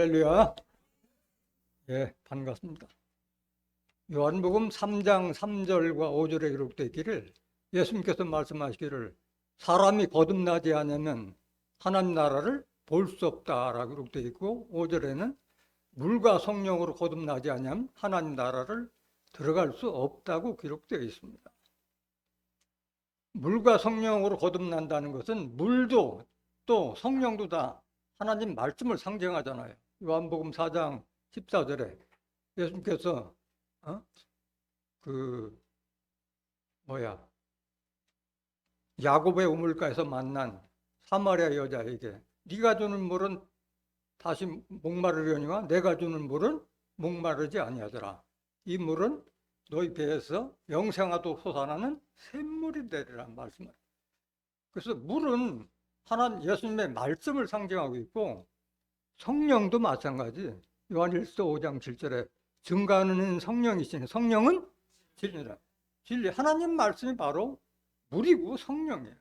할렐루야. 예, 반갑습니다. 요한복음 3장 3절과 5절에 기록되어 있기를 예수님께서 말씀하시기를 사람이 거듭나지 않으면 하나님 나라를 볼 수 없다라고 기록되어 있고 5절에는 물과 성령으로 거듭나지 않으면 하나님 나라를 들어갈 수 없다고 기록되어 있습니다. 물과 성령으로 거듭난다는 것은 물도 또 성령도 다 하나님 말씀을 상징하잖아요. 요한복음 4장 14절에 예수님께서 야곱의 우물가에서 만난 사마리아 여자에게 네가 주는 물은 다시 목마르려니와 내가 주는 물은 목마르지 아니하더라. 이 물은 너희 배에서 영생하도록 솟아나는 샘물이 되리란 말씀을. 그래서 물은 하나님 예수님의 말씀을 상징하고 있고 성령도 마찬가지. 요한일서 5장 7절에 증거하는 성령이시니 성령은 진리라. 진리, 하나님 말씀이 바로 물이고 성령이에요.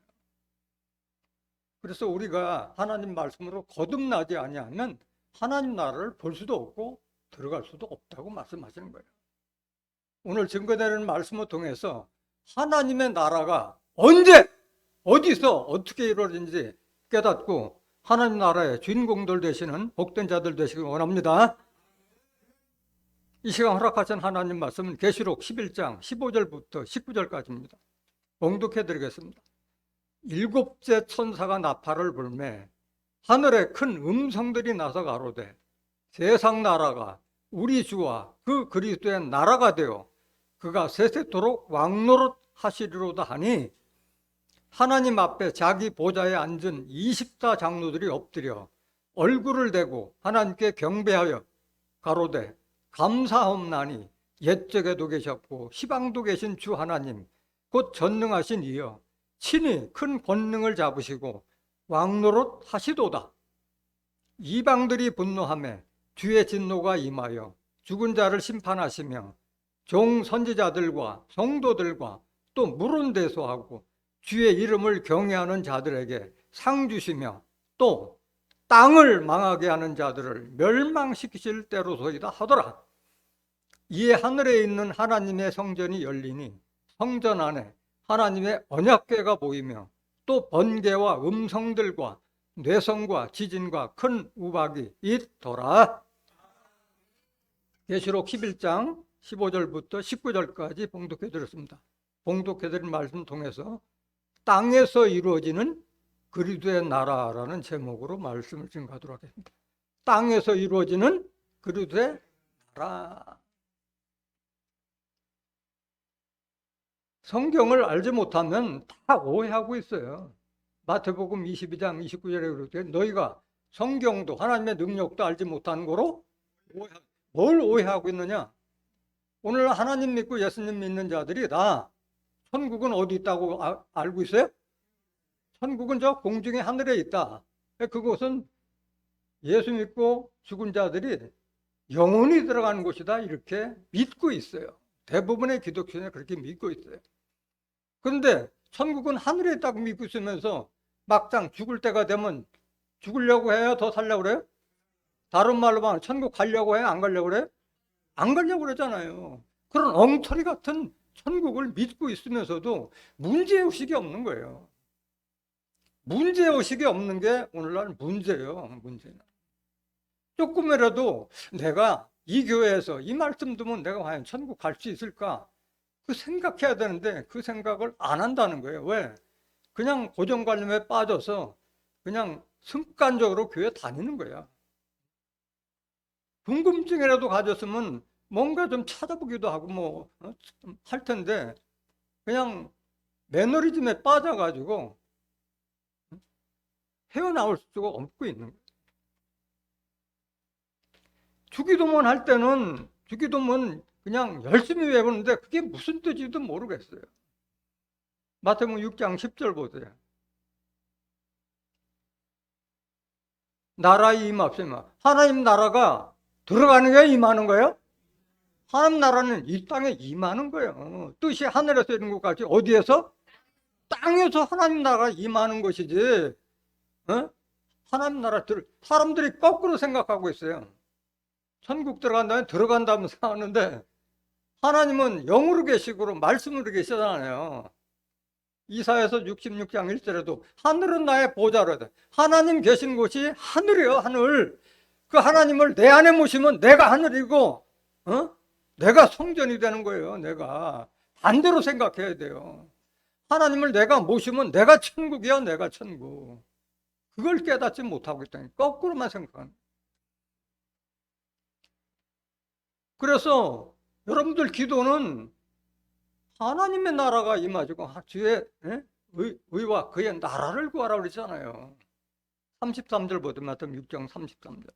그래서 우리가 하나님 말씀으로 거듭나지 아니하면 하나님 나라를 볼 수도 없고 들어갈 수도 없다고 말씀하시는 거예요. 오늘 증거되는 말씀을 통해서 하나님의 나라가 언제 어디서 어떻게 이루어진지 깨닫고 하나님 나라의 주인공들 되시는 복된 자들 되시길 원합니다. 이 시간 허락하신 하나님 말씀은 계시록 11장 15절부터 19절까지입니다. 봉독해 드리겠습니다. 일곱째 천사가 나팔을 불매 하늘에 큰 음성들이 나서 가로되 세상 나라가 우리 주와 그 그리스도의 나라가 되어 그가 세세토록 왕노릇 하시리로다 하니 하나님 앞에 자기 보좌에 앉은 24 장로들이 엎드려 얼굴을 대고 하나님께 경배하여 가로되 감사하옵나니 옛적에도 계셨고 시방도 계신 주 하나님 곧 전능하신 이여 친히 큰 권능을 잡으시고 왕노릇 하시도다. 이방들이 분노하며 주의 진노가 임하여 죽은 자를 심판하시며 종 선지자들과 성도들과 또 물은 대소하고 주의 이름을 경외하는 자들에게 상 주시며 또 땅을 망하게 하는 자들을 멸망시키실 때로소이다 하더라. 이에 하늘에 있는 하나님의 성전이 열리니 성전 안에 하나님의 언약궤가 보이며 또 번개와 음성들과 뇌성과 지진과 큰 우박이 있더라. 계시록 11장 15절부터 19절까지 봉독해 드렸습니다. 봉독해 드린 말씀 통해서 땅에서 이루어지는 그리스도의 나라라는 제목으로 말씀을 증거하도록 하겠습니다. 땅에서 이루어지는 그리스도의 나라. 성경을 알지 못하면 다 오해하고 있어요. 마태복음 22장 29절에 그렇게 너희가 성경도 하나님의 능력도 알지 못하는 거로 뭘 오해하고 있느냐? 오늘 하나님 믿고 예수님 믿는 자들이 다 천국은 어디 있다고 알고 있어요? 천국은 저 공중의 하늘에 있다. 그것은 예수 믿고 죽은 자들이 영원히 들어가는 곳이다 이렇게 믿고 있어요. 대부분의 기독교인은 그렇게 믿고 있어요. 그런데 천국은 하늘에 있다고 믿고 있으면서 막상 죽을 때가 되면 죽으려고 해요? 더 살려고 그래요? 다른 말로 말하면 천국 가려고 해요? 안 가려고 그래요? 안 가려고 그러잖아요. 그런 엉터리 같은 천국을 믿고 있으면서도 문제의식이 없는 거예요. 문제의식이 없는 게 오늘날 문제예요. 문제는 조금이라도 내가 이 교회에서 이 말씀 듣면 내가 과연 천국 갈 수 있을까? 그 생각해야 되는데 그 생각을 안 한다는 거예요. 왜? 그냥 고정관념에 빠져서 그냥 습관적으로 교회 다니는 거야. 궁금증이라도 가졌으면 뭔가 좀 찾아보기도 하고 할 텐데 그냥 매너리즘에 빠져가지고 헤어나올 수가 없고 있는 거예요. 주기도문 할 때는 주기도문 그냥 열심히 외우는데 그게 무슨 뜻인지도 모르겠어요. 마태복음 6장 10절 보세요. 나라에 임합시면 하나님 나라가 들어가는 거예요? 임하는 거예요? 하나님 나라는 이 땅에 임하는 거예요. 뜻이 하늘에서 이런 것까지 어디에서? 땅에서 하나님 나라가 임하는 것이지 하나님 나라 사람들이 거꾸로 생각하고 있어요. 천국 들어간다면 생각하는데 하나님은 영으로 계시고 말씀으로 계시잖아요. 이사야서 66장 1절에도 하늘은 나의 보좌로다. 하나님 계신 곳이 하늘이에요, 하늘. 그 하나님을 내 안에 모시면 내가 하늘이고, 내가 성전이 되는 거예요. 내가 반대로 생각해야 돼요. 하나님을 내가 모시면 내가 천국이야, 내가 천국. 그걸 깨닫지 못하고 있다니 거꾸로만 생각하는 거예요. 그래서 여러분들 기도는 하나님의 나라가 임하시고 주의 의와 그의 나라를 구하라 그러잖아요. 33절 보든 마태복음 6장 33절.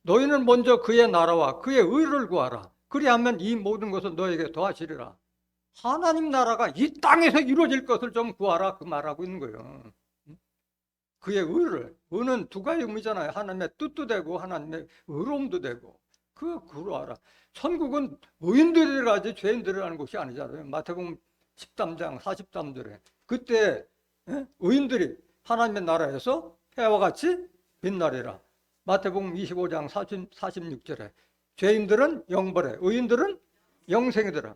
너희는 먼저 그의 나라와 그의 의를 구하라. 그리하면 이 모든 것을 너에게 더하시리라. 하나님 나라가 이 땅에서 이루어질 것을 좀 구하라, 그 말하고 있는 거예요. 그의 의를, 의는 두 가지 의미잖아요. 하나님의 뜻도 되고 하나님의 의로움도 되고. 구하라. 천국은 의인들이 가지 죄인들이라는 곳이 아니잖아요. 마태복음 13장 43절에 그때 의인들이 하나님의 나라에서 해와 같이 빛나리라. 마태복음 25장 46절에 죄인들은 영벌에, 의인들은 영생이더라.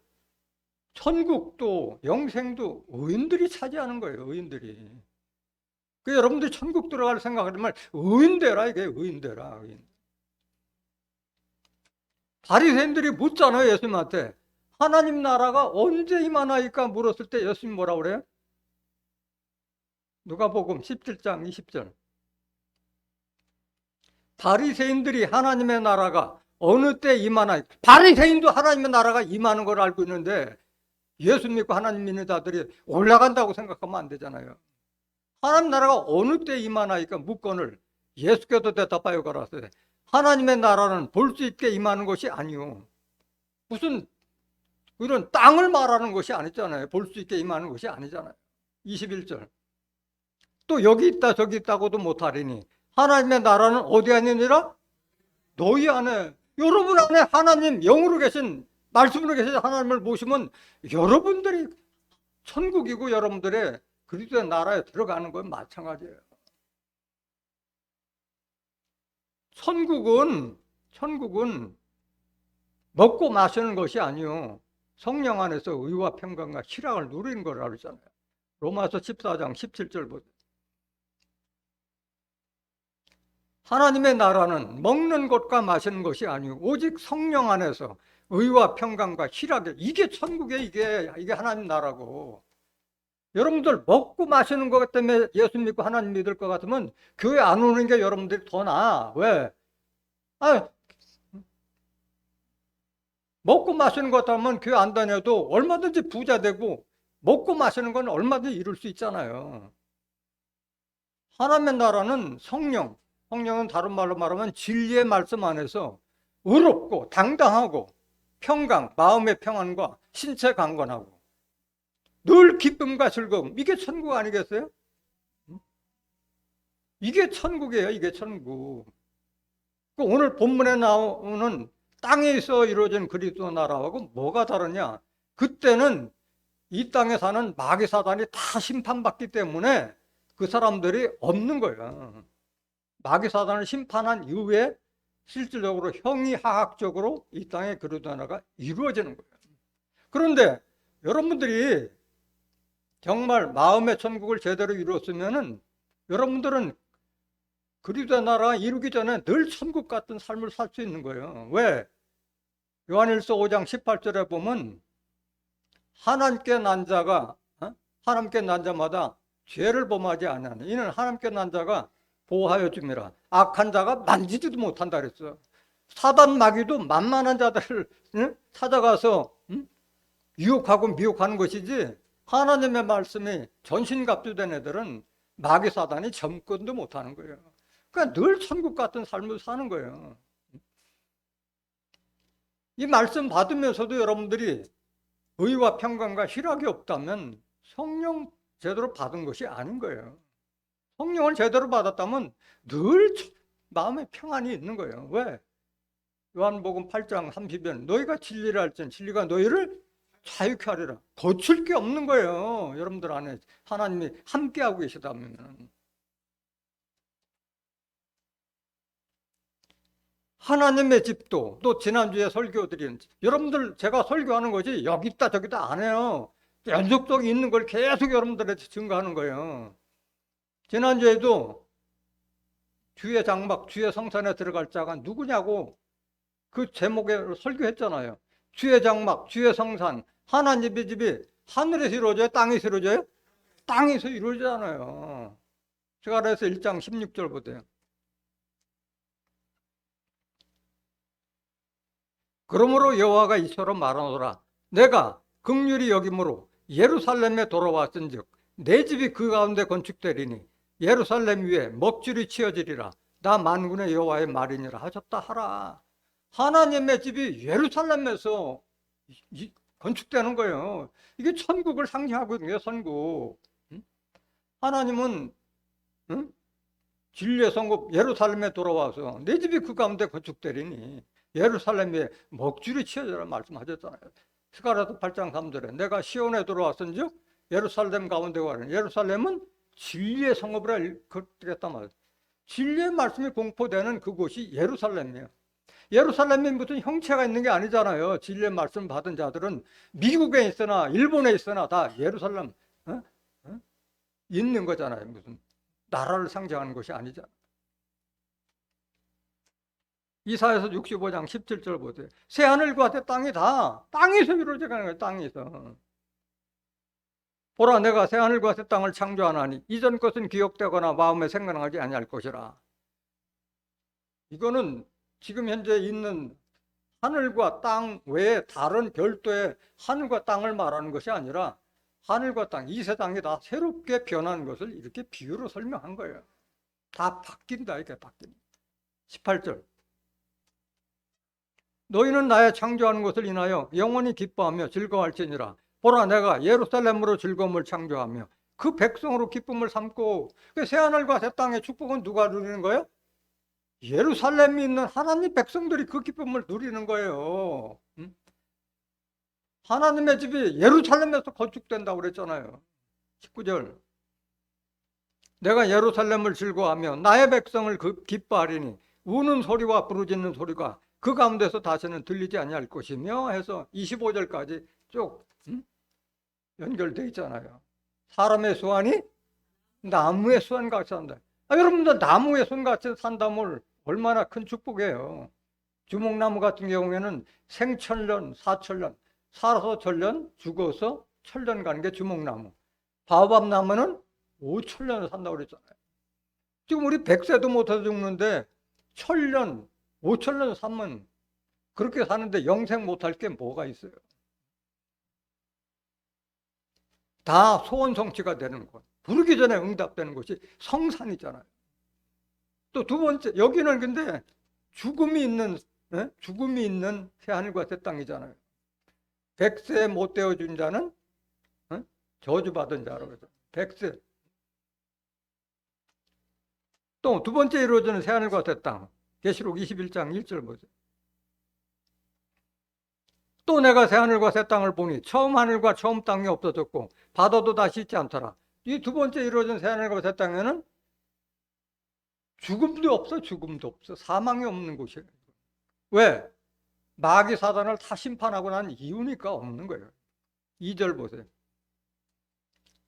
천국도 영생도 의인들이 차지하는 거예요. 의인들이. 그 여러분들이 천국 들어갈 생각하면 의인되라, 이게 의인되라. 의인. 바리새인들이 묻잖아요, 예수님한테. 하나님 나라가 언제 임하나이까 물었을 때 예수님 뭐라 그래요? 누가복음 17장 20절. 바리새인들이 하나님의 나라가 어느 때 임하나이까. 바리새인도 하나님의 나라가 임하는 걸 알고 있는데 예수 믿고 하나님 믿는 자들이 올라간다고 생각하면 안 되잖아요. 하나님 나라가 어느 때 임하나이까 묻건을 예수께서 대답하여 가라사대 하나님의 나라는 볼 수 있게 임하는 것이 아니요. 무슨 이런 땅을 말하는 것이 아니잖아요. 볼 수 있게 임하는 것이 아니잖아요. 21절. 또 여기 있다 저기 있다고도 못하리니 하나님의 나라는 어디 아니니라? 너희 안에. 여러분 안에 하나님 영으로 계신 말씀으로 계신 하나님을 모시면 여러분들이 천국이고 여러분들의 그리스도의 나라에 들어가는 건 마찬가지예요. 천국은 먹고 마시는 것이 아니요 성령 안에서 의와 평강과 희락을 누리는 거라고 그러잖아요. 로마서 14장 17절 보세요. 하나님의 나라는 먹는 것과 마시는 것이 아니고 오직 성령 안에서 의와 평강과 희락이, 이게 천국이에요. 이게 하나님 나라고. 여러분들 먹고 마시는 것 때문에 예수 믿고 하나님 믿을 것 같으면 교회 안 오는 게 여러분들이 더 나아. 왜? 먹고 마시는 것 하면 교회 안 다녀도 얼마든지 부자 되고 먹고 마시는 건 얼마든지 이룰 수 있잖아요. 하나님의 나라는 성령은 다른 말로 말하면 진리의 말씀 안에서 의롭고 당당하고 평강, 마음의 평안과 신체 강건하고 늘 기쁨과 즐거움, 이게 천국 아니겠어요? 이게 천국이에요. 이게 천국. 오늘 본문에 나오는 땅에서 이루어진 그리스도 나라하고 뭐가 다르냐? 그때는 이 땅에 사는 마귀 사단이 다 심판받기 때문에 그 사람들이 없는 거예요. 마귀 사단을 심판한 이후에 실질적으로 형이하학적으로 이 땅에 그리스도 나라가 이루어지는 거예요. 그런데 여러분들이 정말 마음의 천국을 제대로 이루었으면은 여러분들은 그리스도 나라가 이루기 전에 늘 천국 같은 삶을 살 수 있는 거예요. 왜? 요한일서 5장 18절에 보면 하나님께 난 자마다 죄를 범하지 않으니 이는 하나님께 난 자가 보호하여 줍니다. 악한 자가 만지지도 못한다 그랬어요. 사단 마귀도 만만한 자들을 찾아가서 유혹하고 미혹하는 것이지 하나님의 말씀이 전신갑주된 애들은 마귀 사단이 접근도 못하는 거예요. 그러니까 늘 천국 같은 삶을 사는 거예요. 이 말씀 받으면서도 여러분들이 의와 평강과 희락이 없다면 성령 제대로 받은 것이 아닌 거예요. 성령을 제대로 받았다면 늘 마음에 평안이 있는 거예요. 왜? 요한복음 8장 30절 너희가 진리를 알지니 진리가 너희를 자유케 하리라. 거칠 게 없는 거예요. 여러분들 안에 하나님이 함께하고 계시다면. 하나님의 집도 또 지난주에 설교드린 여러분들 제가 설교하는 거지 여기 있다 저기 있다 안 해요. 연속적으로 있는 걸 계속 여러분들한테 증거하는 거예요. 지난주에도 주의 장막 주의 성산에 들어갈 자가 누구냐고 그 제목에 설교했잖아요. 주의 장막 주의 성산 하나님의 집이 하늘에서 이루어져요? 땅에서 이루어져요? 땅에서 이루어지잖아요. 제가 그래서 1장 16절 보세요. 그러므로 여호와가 이처럼 말하노라. 내가 긍휼히 여김으로 예루살렘에 돌아왔은즉 내 집이 그 가운데 건축되리니 예루살렘 위에 먹줄이 치어지리라. 나 만군의 여호와의 말이니라 하셨다 하라. 하나님의 집이 예루살렘에서 건축되는 거예요. 이게 천국을 상징하거든요. 천국. 하나님은 진리의 성읍 예루살렘에 돌아와서 내 집이 그 가운데 건축되리니 예루살렘에 먹줄이 치어져라 말씀하셨잖아요. 스가랴서 8장 3절에 내가 시온에 돌아왔은즉 예루살렘 가운데 가는 예루살렘은 진리의 성읍이라 그랬단 말이에요. 진리의 말씀이 공포되는 그곳이 예루살렘이에요. 예루살렘이 무슨 형체가 있는 게 아니잖아요. 진리의 말씀 받은 자들은 미국에 있으나 일본에 있으나 다 예루살렘 있는 거잖아요. 무슨 나라를 상징하는 것이 아니잖아요. 이사야서 65장 17절 보세요. 새하늘과 새 땅이 다 땅에서 이루어져가는 거예요. 땅에서. 보라 내가 새하늘과 새 땅을 창조하나니 이전 것은 기억되거나 마음에 생각나지 아니할 것이라. 이거는 지금 현재 있는 하늘과 땅 외에 다른 별도의 하늘과 땅을 말하는 것이 아니라 하늘과 땅, 이 세상이 다 새롭게 변하는 것을 이렇게 비유로 설명한 거예요. 다 바뀐다, 이렇게 바뀐다. 18절. 너희는 나의 창조하는 것을 인하여 영원히 기뻐하며 즐거워할지니라. 보라 내가 예루살렘으로 즐거움을 창조하며 그 백성으로 기쁨을 삼고 새하늘과 새 땅의 축복은 누가 누리는 거예요? 예루살렘에 있는 하나님 백성들이 그 기쁨을 누리는 거예요. 하나님의 집이 예루살렘에서 건축된다고 그랬잖아요. 19절. 내가 예루살렘을 즐거워하며 나의 백성을 기뻐하리니 우는 소리와 부르짖는 소리가 그 가운데서 다시는 들리지 아니할 것이며 해서 25절까지 쭉 연결되어 있잖아요. 사람의 수완이 나무의 수완같이 산다. 여러분들 나무의 수완같이 산다면 얼마나 큰 축복이에요. 주목나무 같은 경우에는 생천년, 사천년, 살아서 천년, 죽어서 천년 가는 게 주목나무. 바오밥나무는 5천년을 산다고 그랬잖아요. 지금 우리 100세도 못해서 죽는데 천년, 5천년 살면 그렇게 사는데 영생 못할 게 뭐가 있어요? 다 소원 성취가 되는 것. 부르기 전에 응답되는 것이 성산이잖아요. 또 두 번째, 여기는 근데 죽음이 있는 새하늘과 새 땅이잖아요. 100세 못 되어준 자는 저주받은 자라고 해서 100세. 또 두 번째 이루어지는 새하늘과 새 땅. 계시록 21장 1절 보세요. 또 내가 새하늘과 새 땅을 보니 처음 하늘과 처음 땅이 없어졌고 바다도 다시 있지 않더라. 이 두 번째 이루어진 새하늘과 새 땅에는 죽음도 없어, 죽음도 없어. 사망이 없는 곳이에요. 왜? 마귀 사단을 다 심판하고 난 이유니까 없는 거예요. 2절 보세요.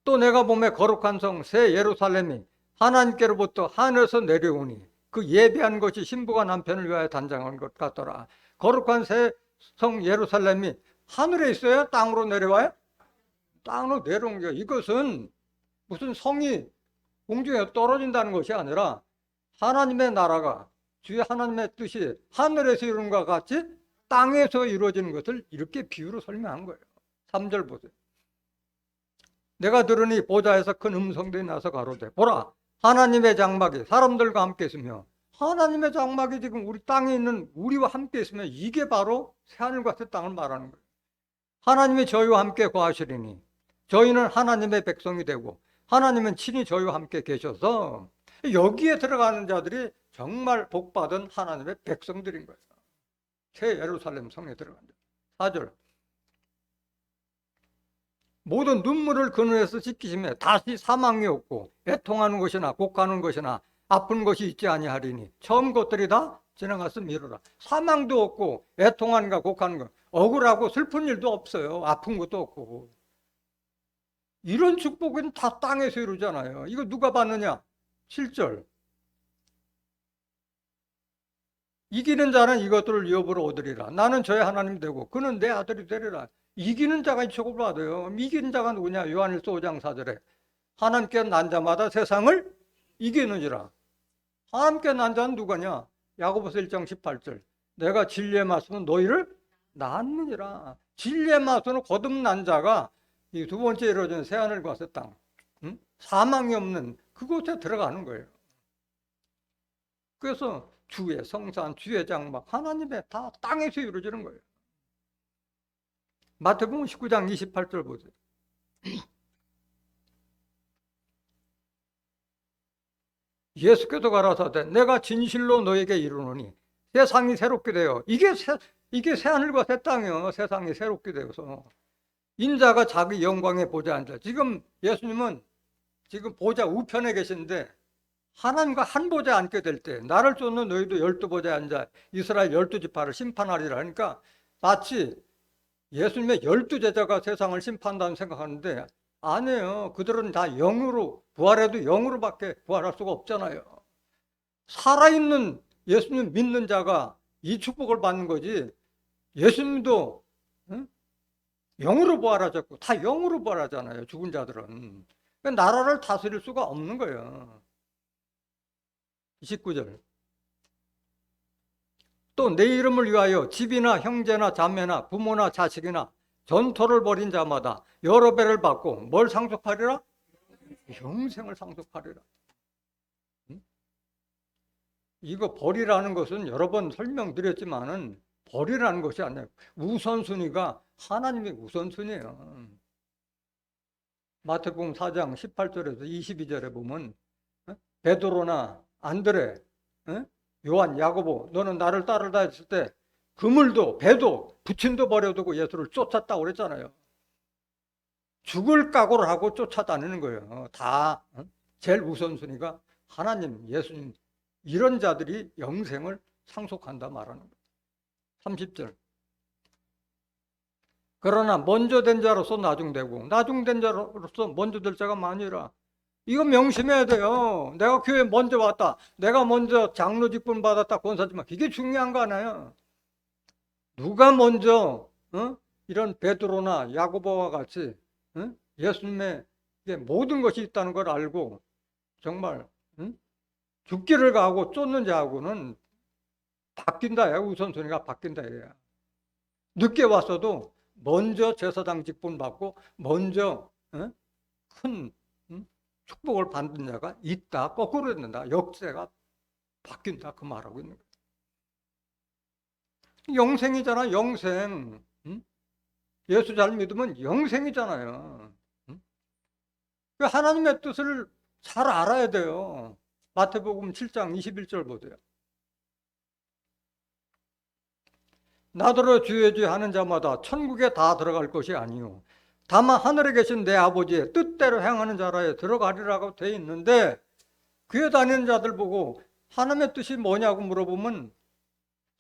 또 내가 보매 거룩한 성 새 예루살렘이 하나님께로부터 하늘에서 내려오니 그 예비한 것이 신부가 남편을 위하여 단장한 것 같더라. 거룩한 새 성 예루살렘이 하늘에 있어요? 땅으로 내려와요? 땅으로 내려온 거예요. 이것은 무슨 성이 공중에 떨어진다는 것이 아니라 하나님의 나라가 주의 하나님의 뜻이 하늘에서 이루는 것과 같이 땅에서 이루어지는 것을 이렇게 비유로 설명한 거예요. 3절 보세요. 내가 들으니 보좌에서 큰 음성들이 나서 가로되 보라 하나님의 장막이 사람들과 함께 있으며 하나님의 장막이 지금 우리 땅에 있는 우리와 함께 있으면 이게 바로 새하늘과 새 땅을 말하는 거예요. 하나님이 저희와 함께 거하시리니 저희는 하나님의 백성이 되고 하나님은 친히 저희와 함께 계셔서 여기에 들어가는 자들이 정말 복받은 하나님의 백성들인 거예요. 새 예루살렘 성에 들어간 자. 4절. 모든 눈물을 근원에서 씻기심에 다시 사망이 없고 애통하는 것이나 곡하는 것이나 아픈 것이 있지 아니하리니 처음 것들이 다 지나가서 미루라. 사망도 없고 애통하는가 곡하는 것, 억울하고 슬픈 일도 없어요. 아픈 것도 없고. 이런 축복은 다 땅에서 이루잖아요. 이거 누가 받느냐? 7절. 이기는 자는 이것들을 유업으로 얻으리라. 나는 저의 하나님이 되고 그는 내 아들이 되리라. 이기는 자가 이 축복을 받아요. 이기는 자가 누구냐? 요한일서 5장 4절에 하나님께 난 자마다 세상을 이기느니라. 하나님께 난 자는 누구냐? 야고보서 1장 18절. 내가 진리의 말씀은 너희를 낳았느니라. 진리의 말씀으로 거듭난 자가 이 두 번째 이루어진 새하늘과 새 땅, 사망이 없는 그곳에 들어가는 거예요. 그래서 주의 성산, 주의 장막, 하나님의 다 땅에서 이루어지는 거예요. 마태복음 19장 28절 보세요. 예수께서 가라사대 내가 진실로 너에게 이르노니 세상이 새롭게 되어 이게 새하늘과 새 땅이요. 세상이 새롭게 되어서 인자가 자기 영광에 보좌에 앉아. 지금 예수님은 지금 보좌 우편에 계신데 하나님과 한 보좌에 앉게 될 때 나를 쫓는 너희도 12보좌에 앉아 이스라엘 12지파를 심판하리라. 그러니까 마치 예수님의 12제자가 세상을 심판한다는 생각하는데 아니에요. 그들은 다 영으로, 부활해도 영으로밖에 부활할 수가 없잖아요. 살아있는 예수님 믿는 자가 이 축복을 받는 거지. 예수님도 영으로 부활하셨고 다 영으로 부활하잖아요. 죽은 자들은. 그러니까 나라를 다스릴 수가 없는 거예요. 29절. 또 내 이름을 위하여 집이나 형제나 자매나 부모나 자식이나 전토를 벌인 자마다 여러 배를 받고 뭘 상속하리라? 영생을 상속하리라. 이거 벌이라는 것은 여러 번 설명드렸지만은 벌이라는 것이 아니에요. 우선순위가 하나님의 우선순위예요. 마태복음 4장 18절에서 22절에 보면 베드로나 안드레, 요한, 야고보 너는 나를 따르다 했을 때 그물도 배도 부친도 버려두고 예수를 쫓았다고 그랬잖아요. 죽을 각오를 하고 쫓아다니는 거예요. 다 제일 우선순위가 하나님, 예수님 이런 자들이 영생을 상속한다 말하는 거예요. 30절. 그러나 먼저 된 자로서 나중되고 나중된 자로서 먼저 될 자가 많으리라. 이거 명심해야 돼요. 내가 교회 먼저 왔다. 내가 먼저 장로 직분 받았다. 권사지만 이게 중요한 거 아니에요. 누가 먼저 이런 베드로나 야고보와 같이 예수님의 모든 것이 있다는 걸 알고 정말 죽기를 가고 쫓는 자하고는 바뀐다. 우선순위가 바뀐다. 늦게 왔어도 먼저 제사장 직분 받고 먼저 큰 축복을 받는 자가 있다. 거꾸로 된다. 역세가 바뀐다. 그 말하고 있는 거예요. 영생이잖아. 영생. 예수 잘 믿으면 영생이잖아요. 하나님의 뜻을 잘 알아야 돼요. 마태복음 7장 21절 보세요. 나더러 주의 주 하는 자마다 천국에 다 들어갈 것이 아니요 다만 하늘에 계신 내 아버지의 뜻대로 행하는 자라에 들어가리라고 돼 있는데 교회 다니는 자들 보고 하나님의 뜻이 뭐냐고 물어보면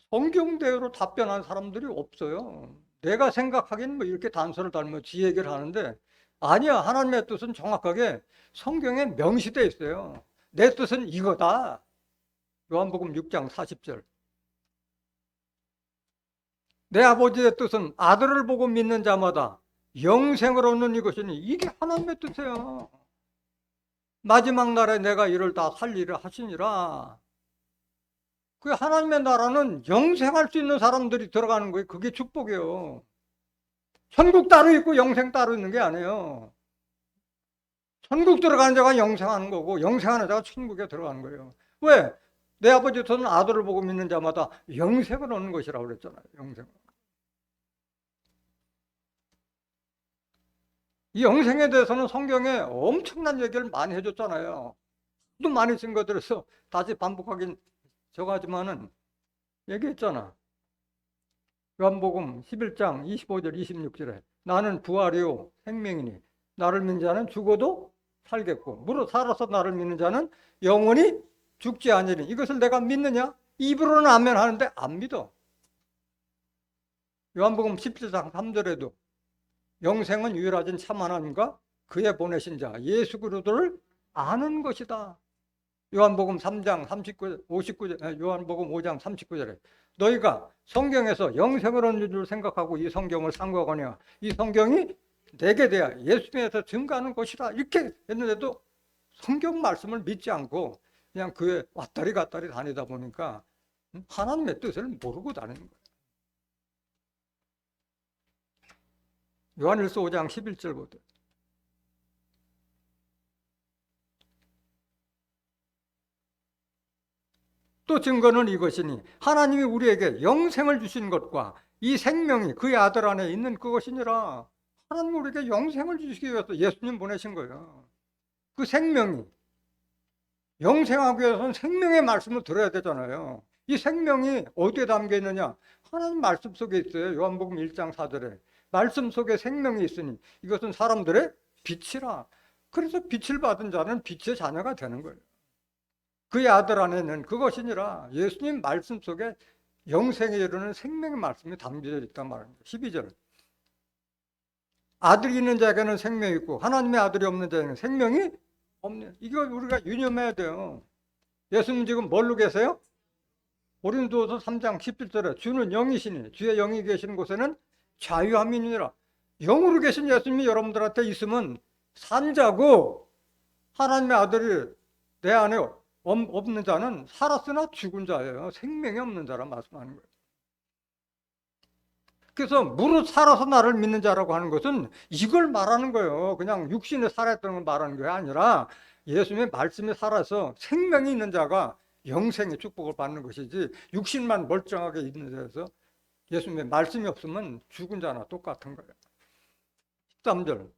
성경대로 답변한 사람들이 없어요. 내가 생각하기엔 뭐 이렇게 단서를 달며 지 얘기를 하는데 아니야. 하나님의 뜻은 정확하게 성경에 명시되어 있어요. 내 뜻은 이거다. 요한복음 6장 40절. 내 아버지의 뜻은 아들을 보고 믿는 자마다 영생을 얻는 이것이니 이게 하나님의 뜻이에요. 마지막 날에 내가 이를 다 살리려 하시니라. 그 하나님의 나라는 영생할 수 있는 사람들이 들어가는 거예요. 그게 축복이에요. 천국 따로 있고 영생 따로 있는 게 아니에요. 천국 들어가는 자가 영생하는 거고 영생하는 자가 천국에 들어가는 거예요. 왜? 내 아버지 뜻은 아들을 보고 믿는 자마다 영생을 얻는 것이라고 그랬잖아요. 영생. 이 영생에 대해서는 성경에 엄청난 얘기를 많이 해줬잖아요. 또 많이 쓴 것들에서 다시 반복하긴 저거하지만은 얘기했잖아. 요한복음 11장 25절 26절에 나는 부활이요 생명이니 나를 믿는 자는 죽어도 살겠고 무릇 살아서 나를 믿는 자는 영원히 죽지 아니니 이것을 내가 믿느냐? 입으로는 아멘 하는데 안 믿어. 요한복음 17장 3절에도 영생은 유일하신 참 하나님과 그의 보내신 자 예수 그리스도를 아는 것이다. 요한복음 3장 59절, 요한복음 5장 39절에 너희가 성경에서 영생을 얻는 줄 생각하고 이 성경을 상고하거냐 이 성경이 내게 대하 예수님에서 증거하는 것이라 이렇게 했는데도 성경 말씀을 믿지 않고 그냥 그에 왔다리 갔다리 다니다 보니까 하나님의 뜻을 모르고 다니는 거예요. 요한일서 5장 11절부터 또 증거는 이것이니 하나님이 우리에게 영생을 주신 것과 이 생명이 그의 아들 안에 있는 그것이니라. 하나님이 우리에게 영생을 주시기 위해서 예수님 보내신 거예요. 그 생명이 영생하기 위해서는 생명의 말씀을 들어야 되잖아요. 이 생명이 어디에 담겨 있느냐? 하나님 말씀 속에 있어요. 요한복음 1장 4절에 말씀 속에 생명이 있으니 이것은 사람들의 빛이라. 그래서 빛을 받은 자는 빛의 자녀가 되는 거예요. 그의 아들 안에는 그것이니라. 예수님 말씀 속에 영생에 이르는 생명의 말씀이 담겨져 있단 말입니다. 12절 아들이 있는 자에게는 생명이 있고 하나님의 아들이 없는 자에게는 생명이 없네. 이거 우리가 유념해야 돼요. 예수님 지금 뭘로 계세요? 고린도서 3장 17절에 주는 영이시니 주의 영이 계시는 곳에는 자유함이 있느니라. 영으로 계신 예수님이 여러분들한테 있으면 산자고 하나님의 아들이 내 안에 없는 자는 살았으나 죽은 자예요. 생명이 없는 자라 말씀하는 거예요. 그래서 무릇 살아서 나를 믿는 자라고 하는 것은 이걸 말하는 거예요. 그냥 육신에 살았던 걸 말하는 게 아니라 예수님의 말씀이 살아서 생명이 있는 자가 영생의 축복을 받는 것이지 육신만 멀쩡하게 있는 데서 예수님의 말씀이 없으면 죽은 자나 똑같은 거예요. 13절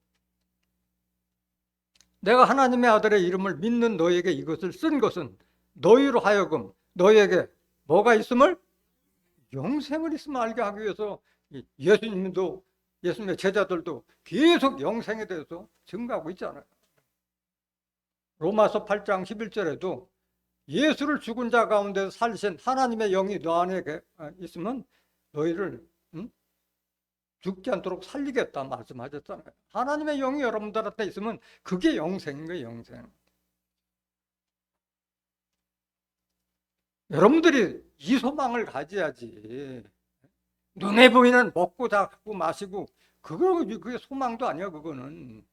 내가 하나님의 아들의 이름을 믿는 너에게 이것을 쓴 것은 너희로 하여금 너희에게 뭐가 있음을? 영생을 있음을 알게 하기 위해서 예수님도 예수님의 제자들도 계속 영생에 대해서 증거하고 있잖아요. 로마서 8장 11절에도 예수를 죽은 자 가운데 살리신 하나님의 영이 너 안에 있으면 너희를 죽지 않도록 살리겠다 말씀하셨잖아요. 하나님의 영이 여러분들한테 있으면 그게 영생인 거예요. 영생. 여러분들이 이 소망을 가져야지. 눈에 보이는 먹고 자고 마시고 그게 소망도 아니야. 그거는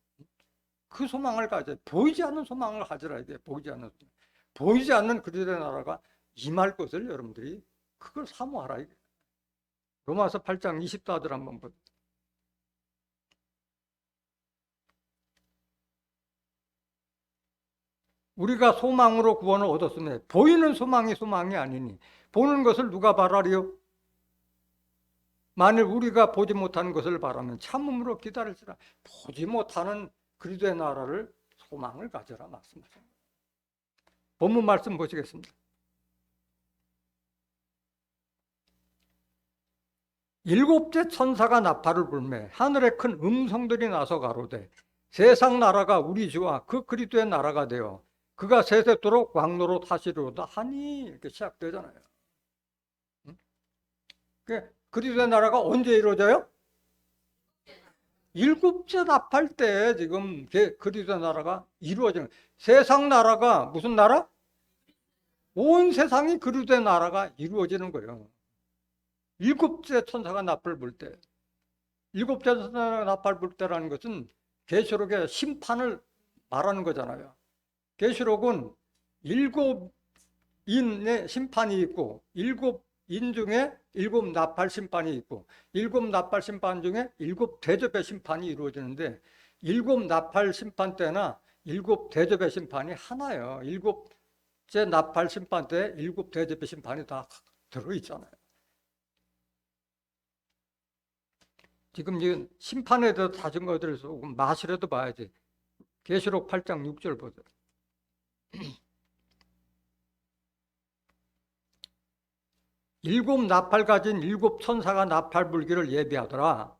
그 소망을 가져. 보이지 않는 소망을 가져야 돼. 보이지 않는 그리스도의 나라가 임할 것을 여러분들이 그걸 사모하라. 로마서 8장 24절 한번 보세요. 우리가 소망으로 구원을 얻었으며 보이는 소망이 아니니 보는 것을 누가 바라리요? 만일 우리가 보지 못하는 것을 바라면 참음으로 기다릴지라. 보지 못하는 그리스도의 나라를 소망을 가져라 말씀하십니다. 본문 말씀 보시겠습니다. 일곱째 천사가 나팔을 불매 하늘에 큰 음성들이 나서 가로되 세상 나라가 우리 주와 그 그리스도의 나라가 되어 그가 세세토록 왕노로 하시리로다 하니 이렇게 시작되잖아요. 그리스도의 나라가 언제 이루어져요? 일곱째 나팔 때 지금 그리스도의 나라가 이루어지는 세상 나라가 무슨 나라? 온 세상이 그리스도의 나라가 이루어지는 거예요. 일곱째 천사가 나팔 불 때, 일곱째 천사가 나팔 불 때라는 것은 계시록의 심판을 말하는 거잖아요. 계시록은 7인의 심판이 있고 7인 중에 7 나팔 심판이 있고 7 나팔 심판 중에 7 대접의 심판이 이루어지는데 7 나팔 심판 때나 7 대접의 심판이 하나예요. 7째 나팔 심판 때 7 대접의 심판이 다 들어있잖아요. 지금 이 심판에 대해서 다진 것들에서 마시라도 봐야지. 계시록 8장 6절 보세요. 일곱 나팔 가진 7 천사가 나팔 불기를 예비하더라.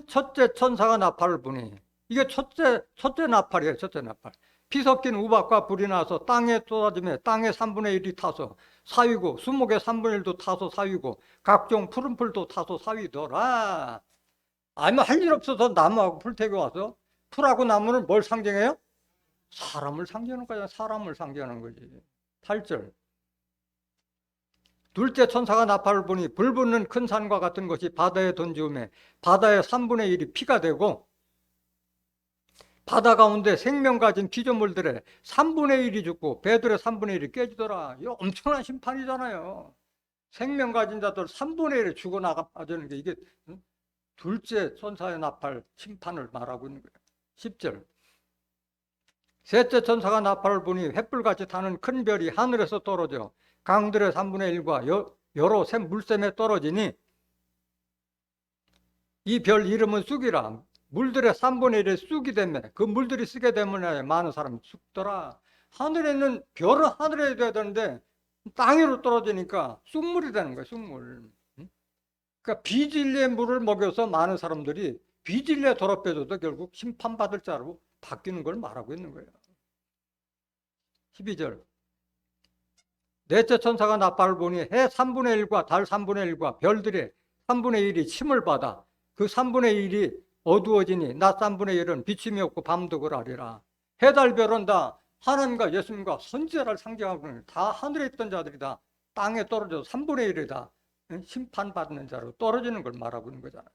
첫째 천사가 나팔을 부니, 이게 첫째 나팔이에요. 첫째 나팔. 피 섞인 우박과 불이 나서 땅에 쏟아지며 땅의 3분의 1이 타서 사위고, 수목의 3분의 1도 타서 사위고, 각종 푸른 풀도 타서 사위더라. 아니면 할 일 없어서 나무하고 풀떼기 와서, 풀하고 나무는 뭘 상징해요? 사람을 상징하는 거잖아. 사람을 상징하는 거지. 8절. 둘째 천사가 나팔을 부니 불 붙는 큰 산과 같은 것이 바다에 던지우매 바다의 3분의 1이 피가 되고, 바다 가운데 생명 가진 피조물들의 3분의 1이 죽고 배들의 3분의 1이 깨지더라. 이거 엄청난 심판이잖아요. 생명 가진 자들 3분의 1이 죽어나가는 게 이게 둘째 천사의 나팔 심판을 말하고 있는 거예요. 10절. 셋째 천사가 나팔을 부니 횃불같이 타는 큰 별이 하늘에서 떨어져 강들의 3분의 1과 여러 물샘에 떨어지니, 이 별 이름은 쑥이라. 물들의 3분의 1에 쑥이 되면 그 물들이 쓰게 되면 많은 사람이 죽더라. 하늘에 있는 별은 하늘에 돼야 되는데 땅 위로 떨어지니까 쑥물이 되는 거예요. 쑥물. 그러니까 비진리의 물을 먹여서 많은 사람들이 비진리에 더럽혀져도 결국 심판받을 자로 바뀌는 걸 말하고 있는 거예요. 12절. 넷째 천사가 나팔을 부니 해 3분의 1과 달 3분의 1과 별들의 3분의 1이 침을 받아 그 3분의 1이 어두워지니 낮 3분의 1은 비침이 없고 밤도 그러하리라. 해, 달, 별은 다 하나님과 예수님과 선지자를 상징하고 다 하늘에 있던 자들이 다 땅에 떨어져서 3분의 1이 다 심판받는 자로 떨어지는 걸 말하고 있는 거잖아요.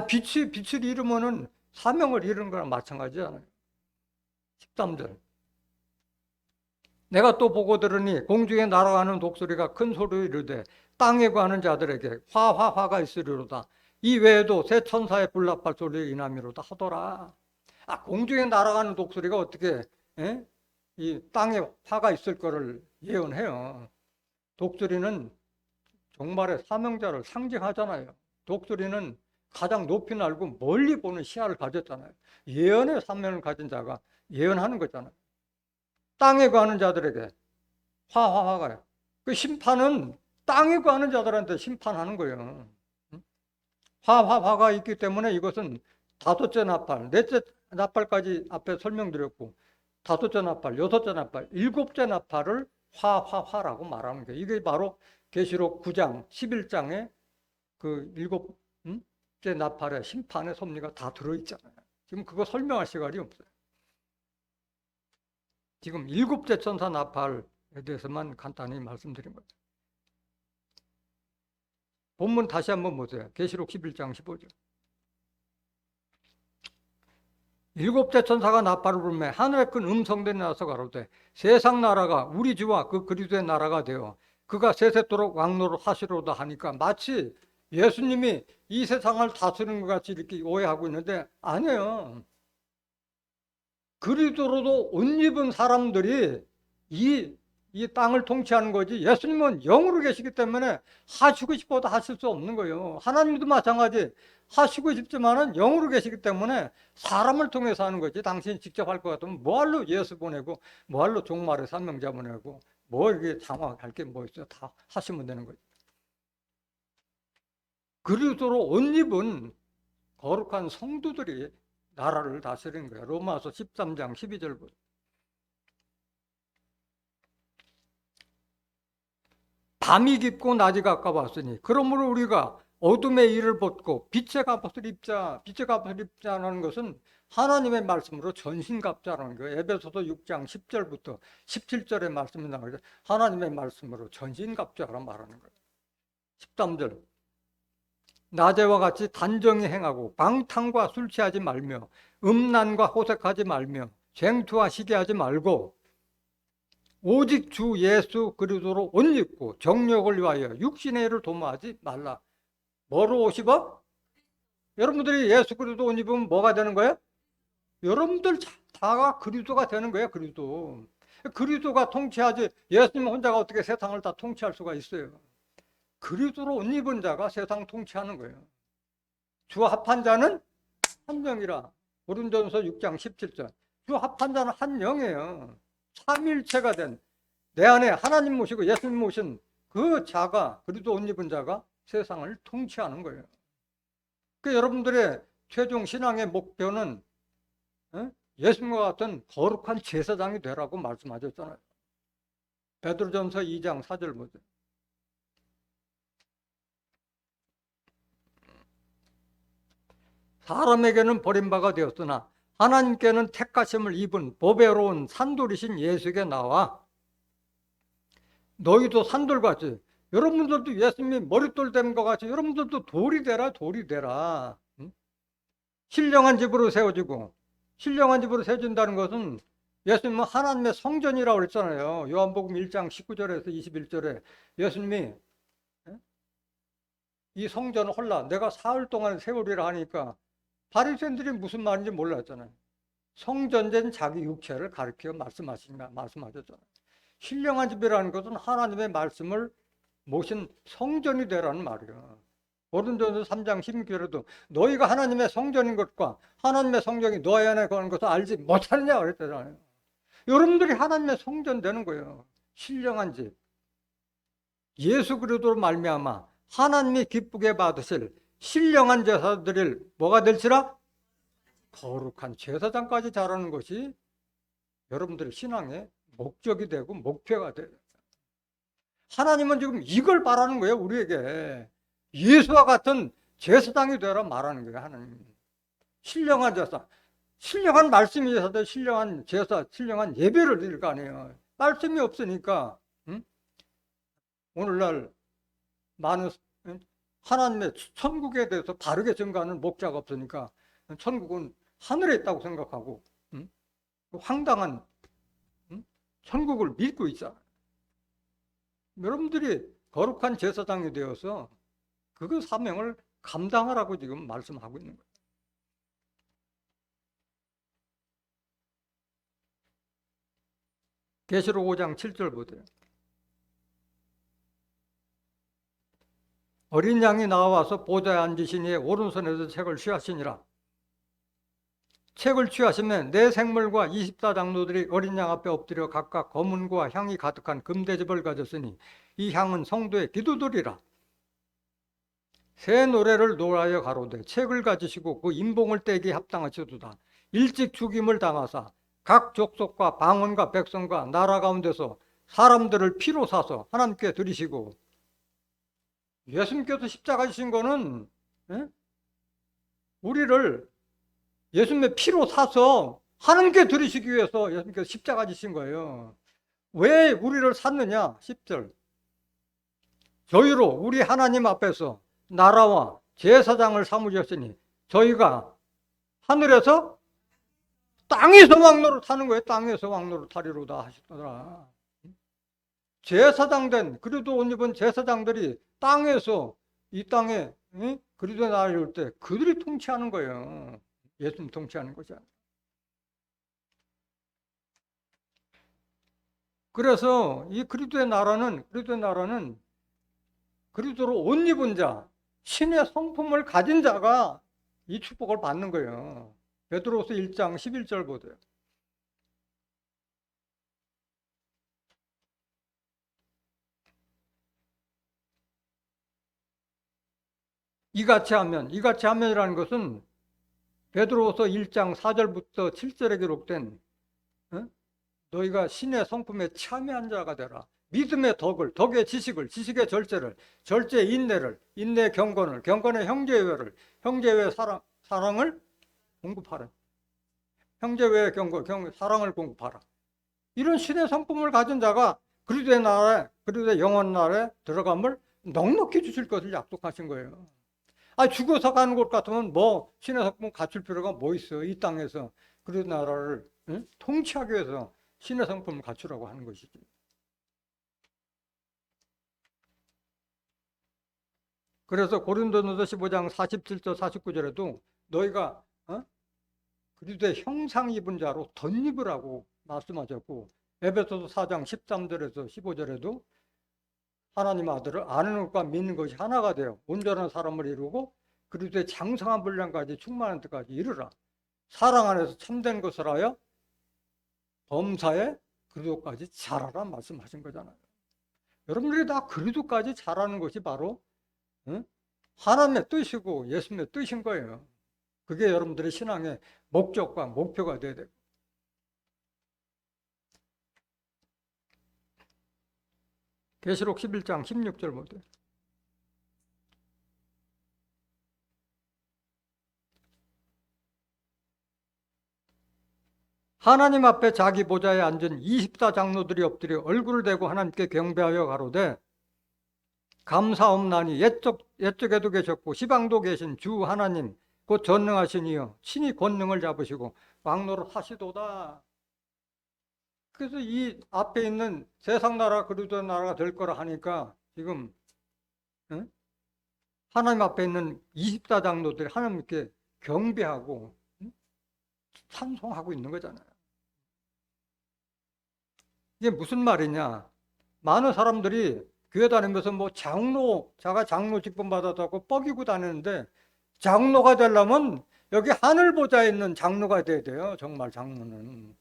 빛을 잃으면은 사명을 잃은 거랑 마찬가지잖아요. 13절. 내가 또 보고 들으니 공중에 날아가는 독수리가 큰 소리로 이르되 땅에 가는 자들에게 화가 있으리로다. 이 외에도 새 천사의 불나팔 소리를 인함이로다 하더라. 공중에 날아가는 독수리가 어떻게 이 땅에 화가 있을 거를 예언해요. 독수리는 종말의 사명자를 상징하잖아요. 독수리는 가장 높이 날고 멀리 보는 시야를 가졌잖아요. 예언의 사명을 가진 자가 예언하는 거잖아요. 땅에 가는 자들에게 화가요. 그 심판은 땅에 가는 자들한테 심판하는 거예요. 화가 있기 때문에 이것은 다섯째 나팔, 넷째 나팔까지 앞에 설명드렸고, 다섯째 나팔, 여섯째 나팔, 일곱째 나팔을 화라고 말하는 거예요. 이게 바로 계시록 9장, 11장에 그 일곱째 나팔의 심판의 섭리가 다 들어있잖아요. 지금 그거 설명할 시간이 없어요. 지금 일곱째 천사 나팔에 대해서만 간단히 말씀드린 거예요. 본문 다시 한번 보세요. 계시록 11장 15절. 일곱째 천사가 나팔을 불매 하늘에 큰 음성들이 나서 가로되 세상 나라가 우리 주와 그 그리스도의 나라가 되어 그가 세세토록 왕노릇 하시로다 하니까 마치 예수님이 이 세상을 다스리는 것 같이 이렇게 오해하고 있는데 아니에요. 그리스도로도 옷 입은 사람들이 이 땅을 통치하는 거지, 예수님은 영으로 계시기 때문에 하시고 싶어도 하실 수 없는 거예요. 하나님도 마찬가지, 하시고 싶지만은 영으로 계시기 때문에 사람을 통해서 하는 거지. 당신이 직접 할 것 같으면 뭐할로 예수 보내고 뭐할로 종말의 사명자 보내고 뭐 이게 장황할 게 뭐 있어요. 다 하시면 되는 거죠. 그리스도로 옷 입은 거룩한 성도들이 나라를 다스리는 거예요. 로마서 13장 12절부터. 밤이 깊고 낮이 가까웠으니 그러므로 우리가 어둠의 일을 벗고 빛의 갑옷을 입자. 빛의 갑옷을 입자라는 것은 하나님의 말씀으로 전신갑자라는 거예요. 에베소서 6장 10절부터 17절의 말씀이 나오죠. 하나님의 말씀으로 전신갑자라 말하는 거예요. 13절. 낮에와 같이 단정히 행하고 방탕과 술 취하지 말며 음란과 호색하지 말며 쟁투와 시기하지 말고 오직 주 예수 그리스도로 옷 입고 정욕을 위하여 육신의 일을 도모하지 말라. 뭐로 옷 입어? 여러분들이 예수 그리스도 옷 입으면 뭐가 되는 거예요? 여러분들 다가 그리스도가 되는 거예요. 그리스도가 통치하지 예수님 혼자가 어떻게 세상을 다 통치할 수가 있어요. 그리스도로 옷 입은 자가 세상 통치하는 거예요. 주 합한 자는 한 영이라. 고린도전서 6장 17절. 주 합한 자는 한 영이에요. 삼일체가 된 내 안에 하나님 모시고 예수님 모신 그 자가, 그리스도 옷 입은 자가 세상을 통치하는 거예요. 그 여러분들의 최종 신앙의 목표는 예수님과 같은 거룩한 제사장이 되라고 말씀하셨잖아요. 베드로전서 2장 4절 보세요. 사람에게는 버림바가 되었으나 하나님께는 택하심을 입은 보배로운 산돌이신 예수에게 나와 너희도 산돌같이, 여러분들도 예수님이 머릿돌 된 것 같이 여러분들도 돌이 되라, 돌이 되라. 신령한 집으로 세워지고, 신령한 집으로 세워진다는 것은 예수님은 하나님의 성전이라고 그랬잖아요. 요한복음 1장 19절에서 21절에 예수님이 이 성전을 홀라 내가 사흘 동안 세우리라 하니까 바리새인들이 무슨 말인지 몰랐잖아요. 성전된 자기 육체를 가리켜 말씀하셨잖아요. 신령한 집이라는 것은 하나님의 말씀을 모신 성전이 되라는 말이에요. 고린도전서 3장 16절에도 너희가 하나님의 성전인 것과 하나님의 성전이 너희 안에 거하는 것을 알지 못하느냐 그랬잖아요. 여러분들이 하나님의 성전 되는 거예요. 신령한 집. 예수 그리스도로 말미암아 하나님이 기쁘게 받으실 신령한 제사드릴 뭐가 될지라? 거룩한 제사장까지 자라는 것이 여러분들의 신앙의 목적이 되고 목표가 돼요. 하나님은 지금 이걸 바라는 거예요. 우리에게 예수와 같은 제사장이 되라 말하는 거예요. 하나님 신령한 제사, 신령한 말씀이 있어야 돼. 신령한 제사, 신령한 예배를 드릴 거 아니에요. 말씀이 없으니까 오늘날 많은 하나님의 천국에 대해서 바르게 증거하는 목자가 없으니까 천국은 하늘에 있다고 생각하고 황당한 천국을 믿고 있잖아요. 여러분들이 거룩한 제사장이 되어서 그 사명을 감당하라고 지금 말씀하고 있는 거예요. 계시록 5장 7절 보세요. 어린 양이 나와서 보좌에 앉으시니 오른손에서 책을 취하시니라. 책을 취하시면 네 생물과 24장로들이 어린 양 앞에 엎드려 각각 검은과 향이 가득한 금대접을 가졌으니 이 향은 성도의 기도들이라. 새 노래를 노하여 가로되 책을 가지시고 그 인봉을 떼기 합당하시도다. 일찍 죽임을 당하사 각 족속과 방언과 백성과 나라 가운데서 사람들을 피로 사서 하나님께 드리시고, 예수님께서 십자가 지신 거는 우리를 예수님의 피로 사서 하나님께 드리시기 위해서 예수님께서 십자가 지신 거예요. 왜 우리를 샀느냐? 10절. 저희로 우리 하나님 앞에서 나라와 제사장을 삼으셨으니 저희가 하늘에서 땅에서 왕노를 타는 거예요. 땅에서 왕노를 타리로다 하시더라. 제사장 그리스도 옷 입은 제사장들이 땅에서 이 땅에 그리스도의 나라를 올 때 그들이 통치하는 거예요. 예수님 통치하는 것이 아니라. 그래서 이 그리스도의 나라는 그리스도로 옷 입은 자, 신의 성품을 가진 자가 이 축복을 받는 거예요. 베드로서 1장 11절 보세요. 이같이 하면이라는 것은 베드로서 1장 4절부터 7절에 기록된 너희가 신의 성품에 참여한 자가 되라. 믿음의 덕의 지식을, 지식의 절제를, 절제의 인내를, 인내의 경건을, 경건의 형제외를, 형제외의 사랑을 공급하라. 형제외의 사랑을 공급하라. 이런 신의 성품을 가진 자가 그리스도의 나라에, 그리스도의 영원 나라에 들어감을 넉넉히 주실 것을 약속하신 거예요. 죽어서 가는 곳 같으면 뭐 신의 성품 갖출 필요가 뭐 있어요? 이 땅에서 그리스도 나라를 통치하기 위해서 신의 성품을 갖추라고 하는 것이지. 그래서 고린도전서 15장 47절 49절에도 너희가 그리스도의 형상 입은 자로 덧입으라고 말씀하셨고, 에베소서 4장 13절에서 15절에도 하나님 아들을 아는 것과 믿는 것이 하나가 되어 온전한 사람을 이루고 그리스도의 장성한 분량까지 충만한 데까지 이르라. 사랑 안에서 참된 것을 하여 범사에 그리스도까지 자라라 말씀하신 거잖아요. 여러분들이 다 그리스도까지 자라는 것이 바로 하나님의 뜻이고 예수님의 뜻인 거예요. 그게 여러분들의 신앙의 목적과 목표가 돼야 돼요. 계시록 11장 16절 보세요. 하나님 앞에 자기 보좌에 앉은 24장로들이 엎드려 얼굴을 대고 하나님께 경배하여 가로되 감사옵나니 옛적에도 계셨고 시방도 계신 주 하나님 곧 전능하신 이여 친히 권능을 잡으시고 왕노릇 하시도다. 그래서 이 앞에 있는 세상 나라 그리스도 나라가 될 거라 하니까 지금 하나님 앞에 있는 24장로들이 하나님께 경배하고 찬송하고 있는 거잖아요. 이게 무슨 말이냐? 많은 사람들이 교회 다니면서 뭐 자가 장로 직분 받았다고 뻐기고 다니는데 장로가 되려면 여기 하늘 보좌에 있는 장로가 돼야 돼요. 정말 장로는.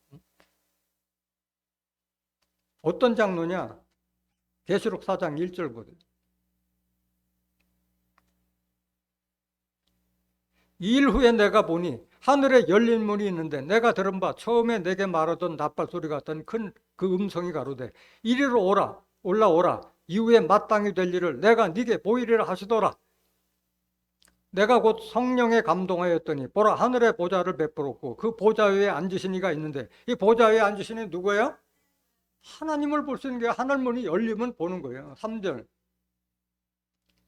어떤 장로냐? 계시록 4장 1절 보세요. 이 일 후에 내가 보니 하늘에 열린 문이 있는데 내가 들은 바 처음에 내게 말하던 나팔 소리 같은 큰 그 음성이 가로되 이리로 오라 올라오라 이후에 마땅히 될 일을 내가 네게 보이리라 하시더라. 내가 곧 성령에 감동하였더니 보라 하늘의 보좌를 베풀었고 그 보좌 위에 앉으신 이가 있는데 이 보좌 위에 앉으신 이 누구예요? 하나님을 볼 수 있는 게 하늘 문이 열리면 보는 거예요. 3절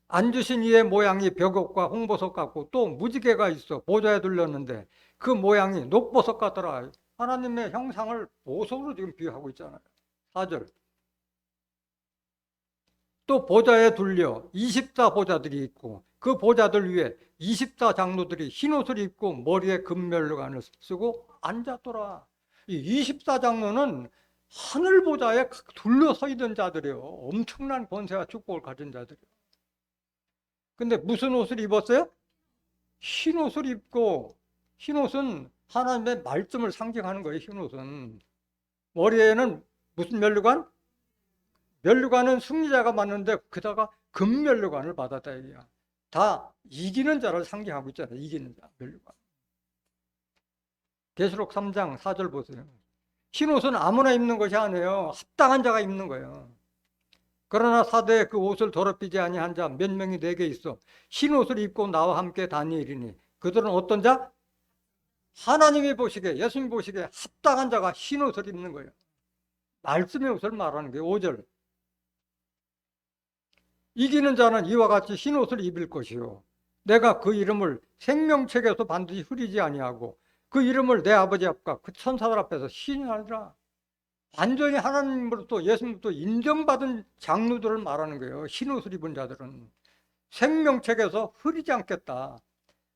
앉으신 이의 모양이 벽옥과 홍보석 같고 또 무지개가 있어 보좌에 둘렸는데 그 모양이 녹보석 같더라. 하나님의 형상을 보석으로 지금 비유하고 있잖아요. 4절 또 보좌에 둘려 24보좌들이 있고 그 보좌들 위에 24장로들이 흰옷을 입고 머리에 금면류관을 쓰고 앉았더라. 이 24장로는 하늘 보좌에 둘러서 있는 자들이에요. 엄청난 권세와 축복을 가진 자들이에요. 근데 무슨 옷을 입었어요? 흰옷을 입고, 흰옷은 하나님의 말씀을 상징하는 거예요. 흰옷은 머리에는 무슨 면류관? 면류관은 승리자가 맞는데 게다가 금면류관을 받았다 얘기야. 다 이기는 자를 상징하고 있잖아요. 이기는 자 면류관. 계시록 3장 4절 보세요. 흰옷은 아무나 입는 것이 아니에요. 합당한 자가 입는 거예요. 그러나 사대에 그 옷을 더럽히지 아니한 자 몇 명이 내게 있어 흰옷을 입고 나와 함께 다니리니 그들은 어떤 자? 하나님이 보시기에 예수님이 보시기에 합당한 자가 흰옷을 입는 거예요. 말씀의 옷을 말하는 거예요. 5절 이기는 자는 이와 같이 흰옷을 입을 것이요 내가 그 이름을 생명책에서 반드시 흐리지 아니하고 그 이름을 내 아버지 앞과 그 천사들 앞에서 시인하리라. 완전히 하나님으로부터 예수님부터 인정받은 장로들을 말하는 거예요. 흰옷을 입은 자들은 생명책에서 흐리지 않겠다.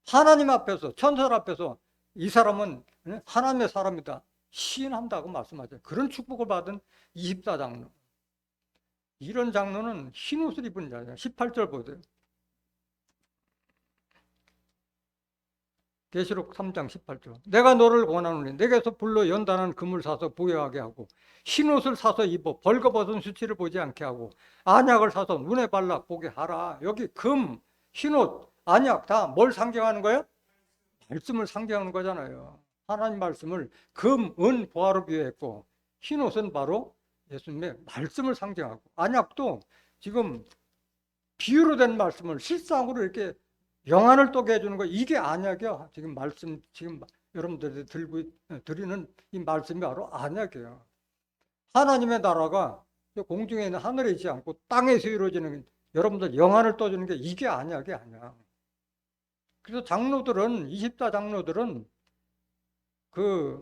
하나님 앞에서 천사들 앞에서 이 사람은 하나님의 사람이다 시인한다고 말씀하죠. 그런 축복을 받은 24장로. 이런 장로는 흰옷을 입은 자예요. 18절 보세요. 계시록 3장 18절 내가 너를 권하노니 내게서 불로 연단한 금을 사서 부여하게 하고 흰옷을 사서 입어 벌거벗은 수치를 보지 않게 하고 안약을 사서 눈에 발라 보게 하라. 여기 금, 흰옷, 안약 다 뭘 상징하는 거예요? 말씀을 상징하는 거잖아요. 하나님 말씀을 금, 은, 보화로 비유했고 흰옷은 바로 예수님의 말씀을 상징하고 안약도 지금 비유로 된 말씀을 실상으로 이렇게 영안을 떠게 해주는 거 이게 안약이야. 지금 말씀 지금 여러분들이 드리는 이 말씀이 바로 안약이에요. 하나님의 나라가 공중에 있는 하늘에 있지 않고 땅에서 이루어지는 여러분들 영안을 떠주는 게 이게 안약이 아니야. 그래서 장로들은 24장로들은 그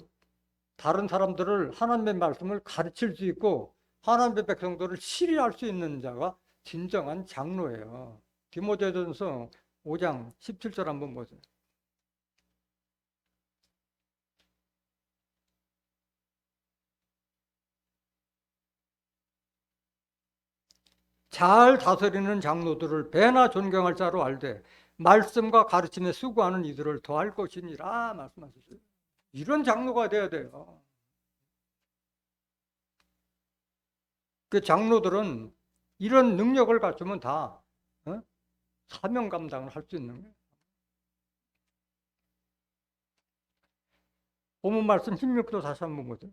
다른 사람들을 하나님의 말씀을 가르칠 수 있고 하나님의 백성들을 치리할 수 있는 자가 진정한 장로예요. 디모데전서 5장 17절 한번 보세요. 잘 다스리는 장로들을 배나 존경할 자로 알되 말씀과 가르침에 수고하는 이들을 더할 것이니라 말씀하셨어요. 이런 장로가 돼야 돼요. 그 장로들은 이런 능력을 갖추면 다 사명 감당을 할 수 있는 거예요. 본문 말씀 16도 다시 한번 보세요.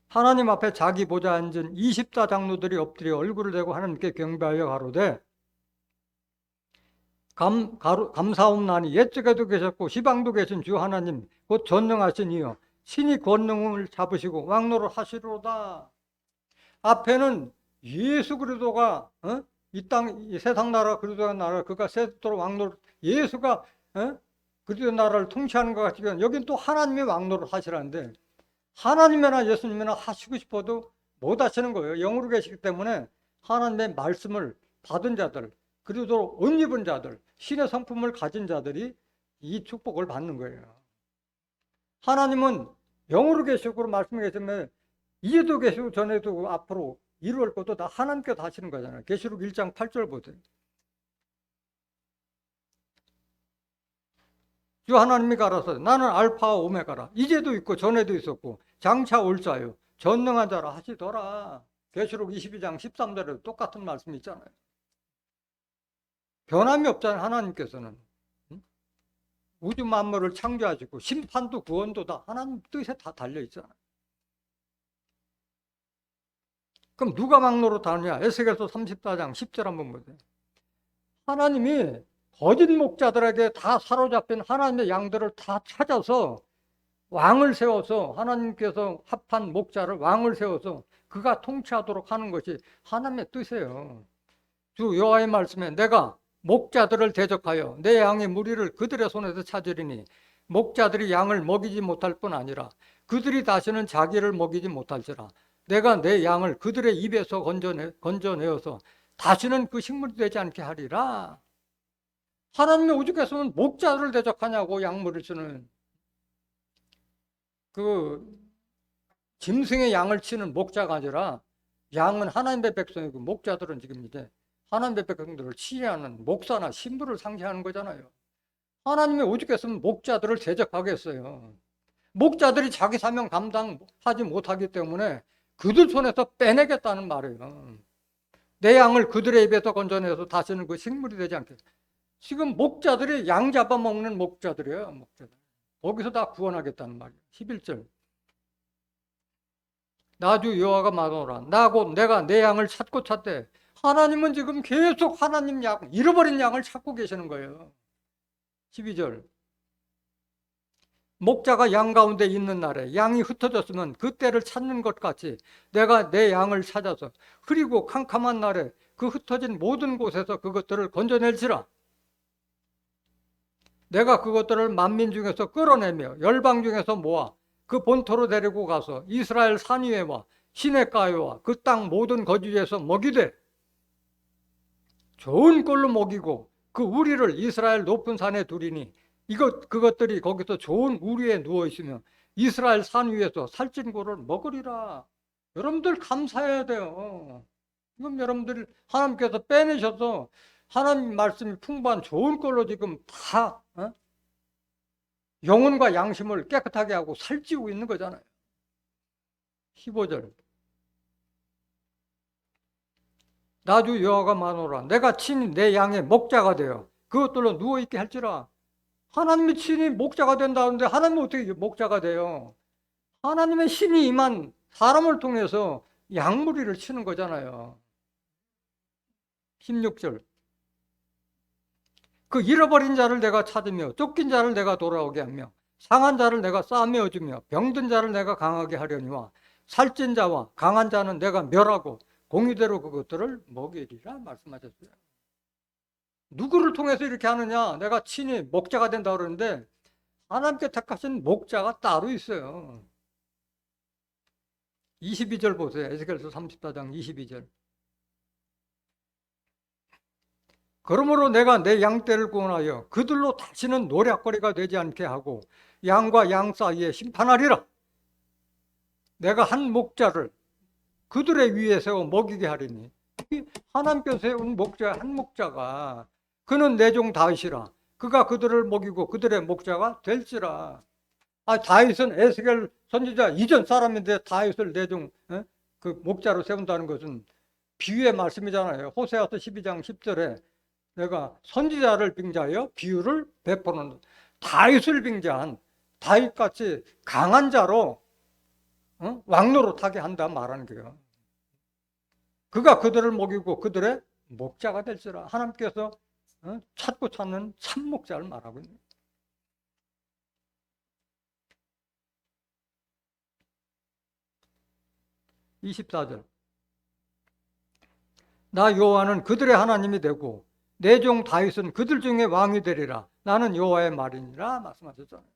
하나님 앞에 자기 보좌 앉은 24장로들이 엎드려 얼굴을 대고 하나님께 경배하여 가로되 감사옵나니 옛적에도 계셨고 시방도 계신 주 하나님 곧 전능하신 이여 신이 권능을 잡으시고 왕노를 하시로다. 앞에는 예수 그리스도가 이 땅, 이 세상 나라 그리스도의 나라 그가 세도록 왕노를 예수가 그리스도의 나라를 통치하는 것 같이 여긴 또 하나님의 왕노를 하시라는데 하나님이나 예수님이나 하시고 싶어도 못 하시는 거예요. 영으로 계시기 때문에 하나님의 말씀을 받은 자들 그리고 옷 입은 자들 신의 성품을 가진 자들이 이 축복을 받는 거예요. 하나님은 영으로 계시고 말씀이 계시면 이에도 계시고 전에도 앞으로 이루어질 것도 다 하나님께서 하시는 거잖아요. 계시록 1장 8절 보세요. 주 하나님이 가라사대 나는 알파와 오메가라. 이제도 있고 전에도 있었고 장차 올 자요 전능한 자라 하시더라. 계시록 22장 13절에도 똑같은 말씀이 있잖아요. 변함이 없잖아요. 하나님께서는 우주 만물을 창조하시고 심판도 구원도 다 하나님 뜻에 다 달려 있잖아요. 그럼 누가 막노로 다느냐? 에스겔서 34장 10절 한번 보세요. 하나님이 거짓 목자들에게 다 사로잡힌 하나님의 양들을 다 찾아서 왕을 세워서 하나님께서 합한 목자를 왕을 세워서 그가 통치하도록 하는 것이 하나님의 뜻이에요. 주 여호와의 말씀에 내가 목자들을 대적하여 내 양의 무리를 그들의 손에서 찾으리니 목자들이 양을 먹이지 못할 뿐 아니라 그들이 다시는 자기를 먹이지 못할지라. 내가 내 양을 그들의 입에서 건져내어서 다시는 그 식물이 되지 않게 하리라. 하나님의 오죽했으면 목자들을 대적하냐고. 양물을 주는 그 짐승의 양을 치는 목자가 아니라 양은 하나님의 백성이고 목자들은 지금 이제 하나님의 백성들을 치리하는 목사나 신부를 상징하는 거잖아요. 하나님이 오죽했으면 목자들을 대적하겠어요. 목자들이 자기 사명 감당하지 못하기 때문에 그들 손에서 빼내겠다는 말이에요. 내 양을 그들의 입에서 건져내서 다시는 그 식물이 되지 않게. 지금 목자들이 양 잡아먹는 목자들이에요. 목자들. 거기서 다 구원하겠다는 말이에요. 11절. 나주 여호와가 말하노라. 나 곧 내가 내 양을 찾고 찾되. 하나님은 지금 계속 하나님 양, 잃어버린 양을 찾고 계시는 거예요. 12절. 목자가 양 가운데 있는 날에 양이 흩어졌으면 그 때를 찾는 것 같이 내가 내 양을 찾아서 흐리고 캄캄한 날에 그 흩어진 모든 곳에서 그것들을 건져낼지라. 내가 그것들을 만민 중에서 끌어내며 열방 중에서 모아 그 본토로 데리고 가서 이스라엘 산 위에와 시냇가에와 그 땅 모든 거주지에서 먹이되 좋은 꼴로 먹이고 그 우리를 이스라엘 높은 산에 두리니 그것들이 거기서 좋은 우리에 누워 있으며 이스라엘 산 위에서 살찐 고를 먹으리라. 여러분들 감사해야 돼요. 지금 여러분들 하나님께서 빼내셔서 하나님 말씀이 풍부한 좋은 꼴로 지금 다 영혼과 양심을 깨끗하게 하고 살찌우고 있는 거잖아요. 15절. 나주 여호와가 마노라. 내가 친히 내 양의 목자가 되어 그것들로 누워있게 할지라. 하나님이 친히 목자가 된다는데 하나님은 어떻게 목자가 돼요? 하나님의 신이 임한 사람을 통해서 양무리를 치는 거잖아요. 16절. 그 잃어버린 자를 내가 찾으며 쫓긴 자를 내가 돌아오게 하며 상한 자를 내가 싸매어주며 병든 자를 내가 강하게 하려니와 살찐 자와 강한 자는 내가 멸하고 공의대로 그것들을 먹이리라 말씀하셨어요. 누구를 통해서 이렇게 하느냐? 내가 친히 목자가 된다 그러는데 하나님께 택하신 목자가 따로 있어요. 22절 보세요. 에스겔서 34장 22절. 그러므로 내가 내 양떼를 구원하여 그들로 다시는 노략거리가 되지 않게 하고 양과 양 사이에 심판하리라. 내가 한 목자를 그들의 위에 세워 먹이게 하리니. 하나님께서 세운 목자 한 목자가 그는 내 종 다윗이라. 그가 그들을 먹이고 그들의 목자가 될지라. 다윗은 에스겔 선지자 이전 사람인데 다윗을 내종 그 목자로 세운다는 것은 비유의 말씀이잖아요. 호세아서 12장 10절에 내가 선지자를 빙자하여 비유를 베푸는 다윗을 빙자한 다윗같이 강한 자로 왕노릇하게 한다 말하는 거예요. 그가 그들을 먹이고 그들의 목자가 될지라. 하나님께서 찾고 찾는 참 목자를 말하고 있는 거예요. 24절 나 여호와는 그들의 하나님이 되고 내 종 다윗은 그들 중에 왕이 되리라. 나는 여호와의 말이니라 말씀하셨잖아요.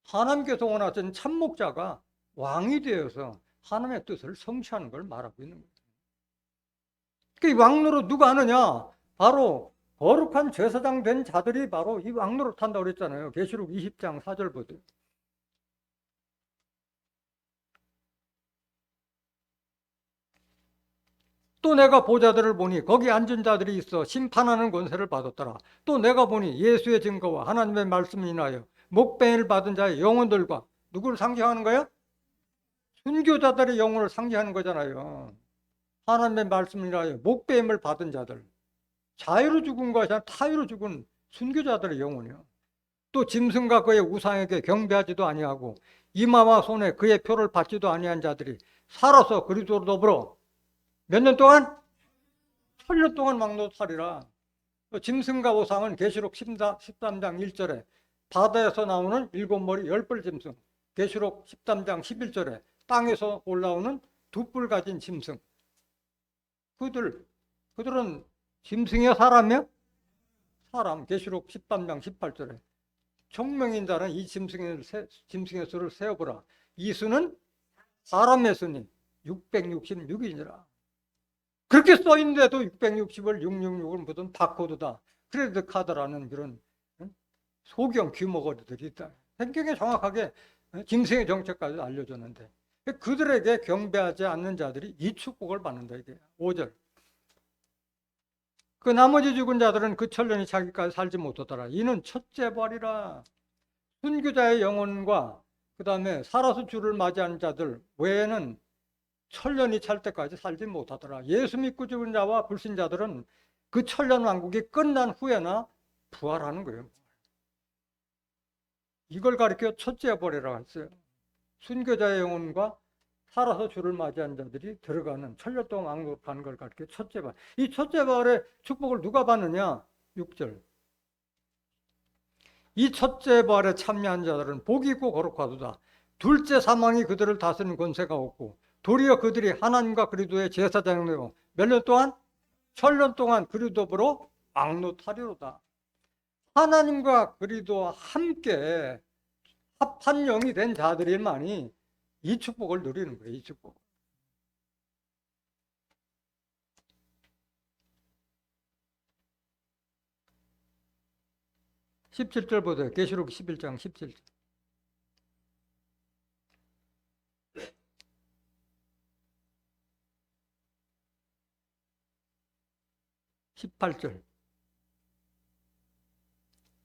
하나님께서 원하신 참 목자가 왕이 되어서 하나님의 뜻을 성취하는 걸 말하고 있는 거예요. 그 왕노릇 누가 하느냐? 바로 거룩한 제사장 된 자들이 바로 이 왕노릇 한다고 그랬잖아요. 계시록 20장 4절 보세요. 또 내가 보자들을 보니 거기 앉은 자들이 있어 심판하는 권세를 받았더라. 또 내가 보니 예수의 증거와 하나님의 말씀을 인하여 목배를 받은 자의 영혼들과 누구를 상징하는 거예요? 순교자들의 영혼을 상징하는 거잖아요. 하나님의 말씀을 인하여 목배임을 받은 자들, 자유로 죽은 것이 아니라 타유로 죽은 순교자들의 영혼이요. 또 짐승과 그의 우상에게 경배하지도 아니하고 이마와 손에 그의 표를 받지도 아니한 자들이 살아서 그리스도로 더불어 몇 년 동안? 8년 동안 왕노릇하리라. 짐승과 우상은 계시록 13장 1절에 바다에서 나오는 7머리 10뿔 짐승, 계시록 13장 11절에 땅에서 올라오는 2뿔 가진 짐승. 그들은 짐승이야 사람이야? 사람. 계시록 13장 18절에 총명인 자는 이 짐승의 수를 세어보라. 이 수는 사람의 수니 666이니라. 그렇게 써있는데도 660을 666을 무슨 바코드다, 크레딧 카드라는 그런 소경 규모거리들이 있다. 성경에 정확하게 짐승의 정체까지 알려줬는데 그들에게 경배하지 않는 자들이 이 축복을 받는다. 이게 5절. 그 나머지 죽은 자들은 그 천년이 자기까지 살지 못하더라. 이는 첫째 벌이라. 순교자의 영혼과 그 다음에 살아서 주를 맞이하는 자들 외에는 천년이 찰 때까지 살지 못하더라. 예수 믿고 죽은 자와 불신자들은 그 천년 왕국이 끝난 후에나 부활하는 거예요. 이걸 가리켜 첫째 벌이라고 했어요. 순교자의 영혼과 살아서 주를 맞이한 자들이 들어가는 천년 동안 왕국하는 걸 가리켜 첫째 벌. 이 첫째 벌의 축복을 누가 받느냐? 6절. 이 첫째 벌에 참여한 자들은 복이 있고 거룩하도다. 둘째 사망이 그들을 다스리는 권세가 없고 도리어 그들이 하나님과 그리스도의 제사장이요 몇 년 동안? 천년 동안 그리스도로 왕노릇하리로다. 하나님과 그리스도와 함께 합한 영이 된 자들만이 이 축복을 누리는 거예요. 이 축복. (17절) 보세요. 계시록 11장 17절. 18절.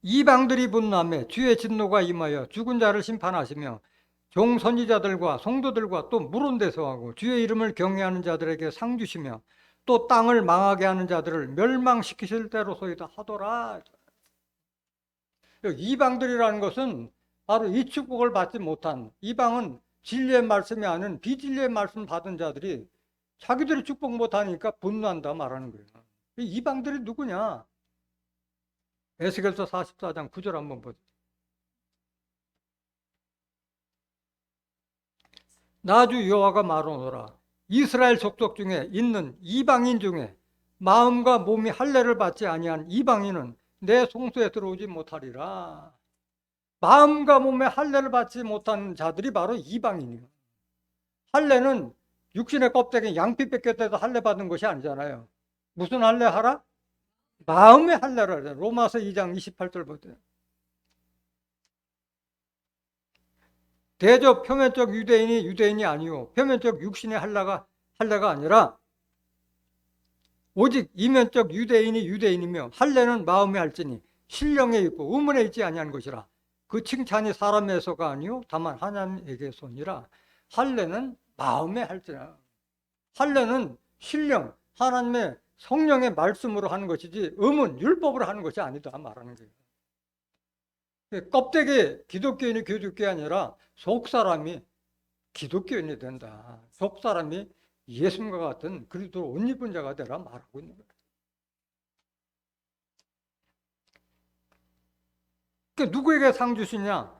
이방들이 분노하며 주의 진노가 임하여 죽은 자를 심판하시며 종 선지자들과 성도들과 또 물은 데서 하고 주의 이름을 경외하는 자들에게 상 주시며 또 땅을 망하게 하는 자들을 멸망시키실 대로소이다 하더라. 이방들이라는 것은 바로 이 축복을 받지 못한, 이방은 진리의 말씀이 아닌 비진리의 말씀 받은 자들이 자기들이 축복 못하니까 분노한다 말하는 거예요. 이방들이 누구냐? 에스겔서 44장 9절 한번 보세요. 나 주 여호와가 말하노라. 이스라엘 족속 중에 있는 이방인 중에 마음과 몸이 할례를 받지 아니한 이방인은 내 송수에 들어오지 못하리라. 마음과 몸에 할례를 받지 못한 자들이 바로 이방인이에요. 할례는 육신의 껍데기 양피 뺏겼다고 할례 받는 것이 아니잖아요. 무슨 할례 하라? 마음의 할례를 하라. 로마서 2장 28절 보세요. 대저 표면적 유대인이 유대인이 아니요 표면적 육신의 할례가 아니라 오직 이면적 유대인이 유대인이며 할례는 마음에 할지니 신령에 있고 의문에 있지 아니한 것이라. 그 칭찬이 사람에서가 아니요 다만 하나님에게서니라. 할례는 마음의 할례라. 할례는 신령 하나님의 성령의 말씀으로 하는 것이지 음은 율법으로 하는 것이 아니다 말하는 거예요. 껍데기 기독교인이 기독교인이 아니라 속사람이 기독교인이 된다. 속사람이 예수님과 같은 그리스도를 옷 입은 자가 되라 말하고 있는 거예요. 그러니까 누구에게 상 주시냐?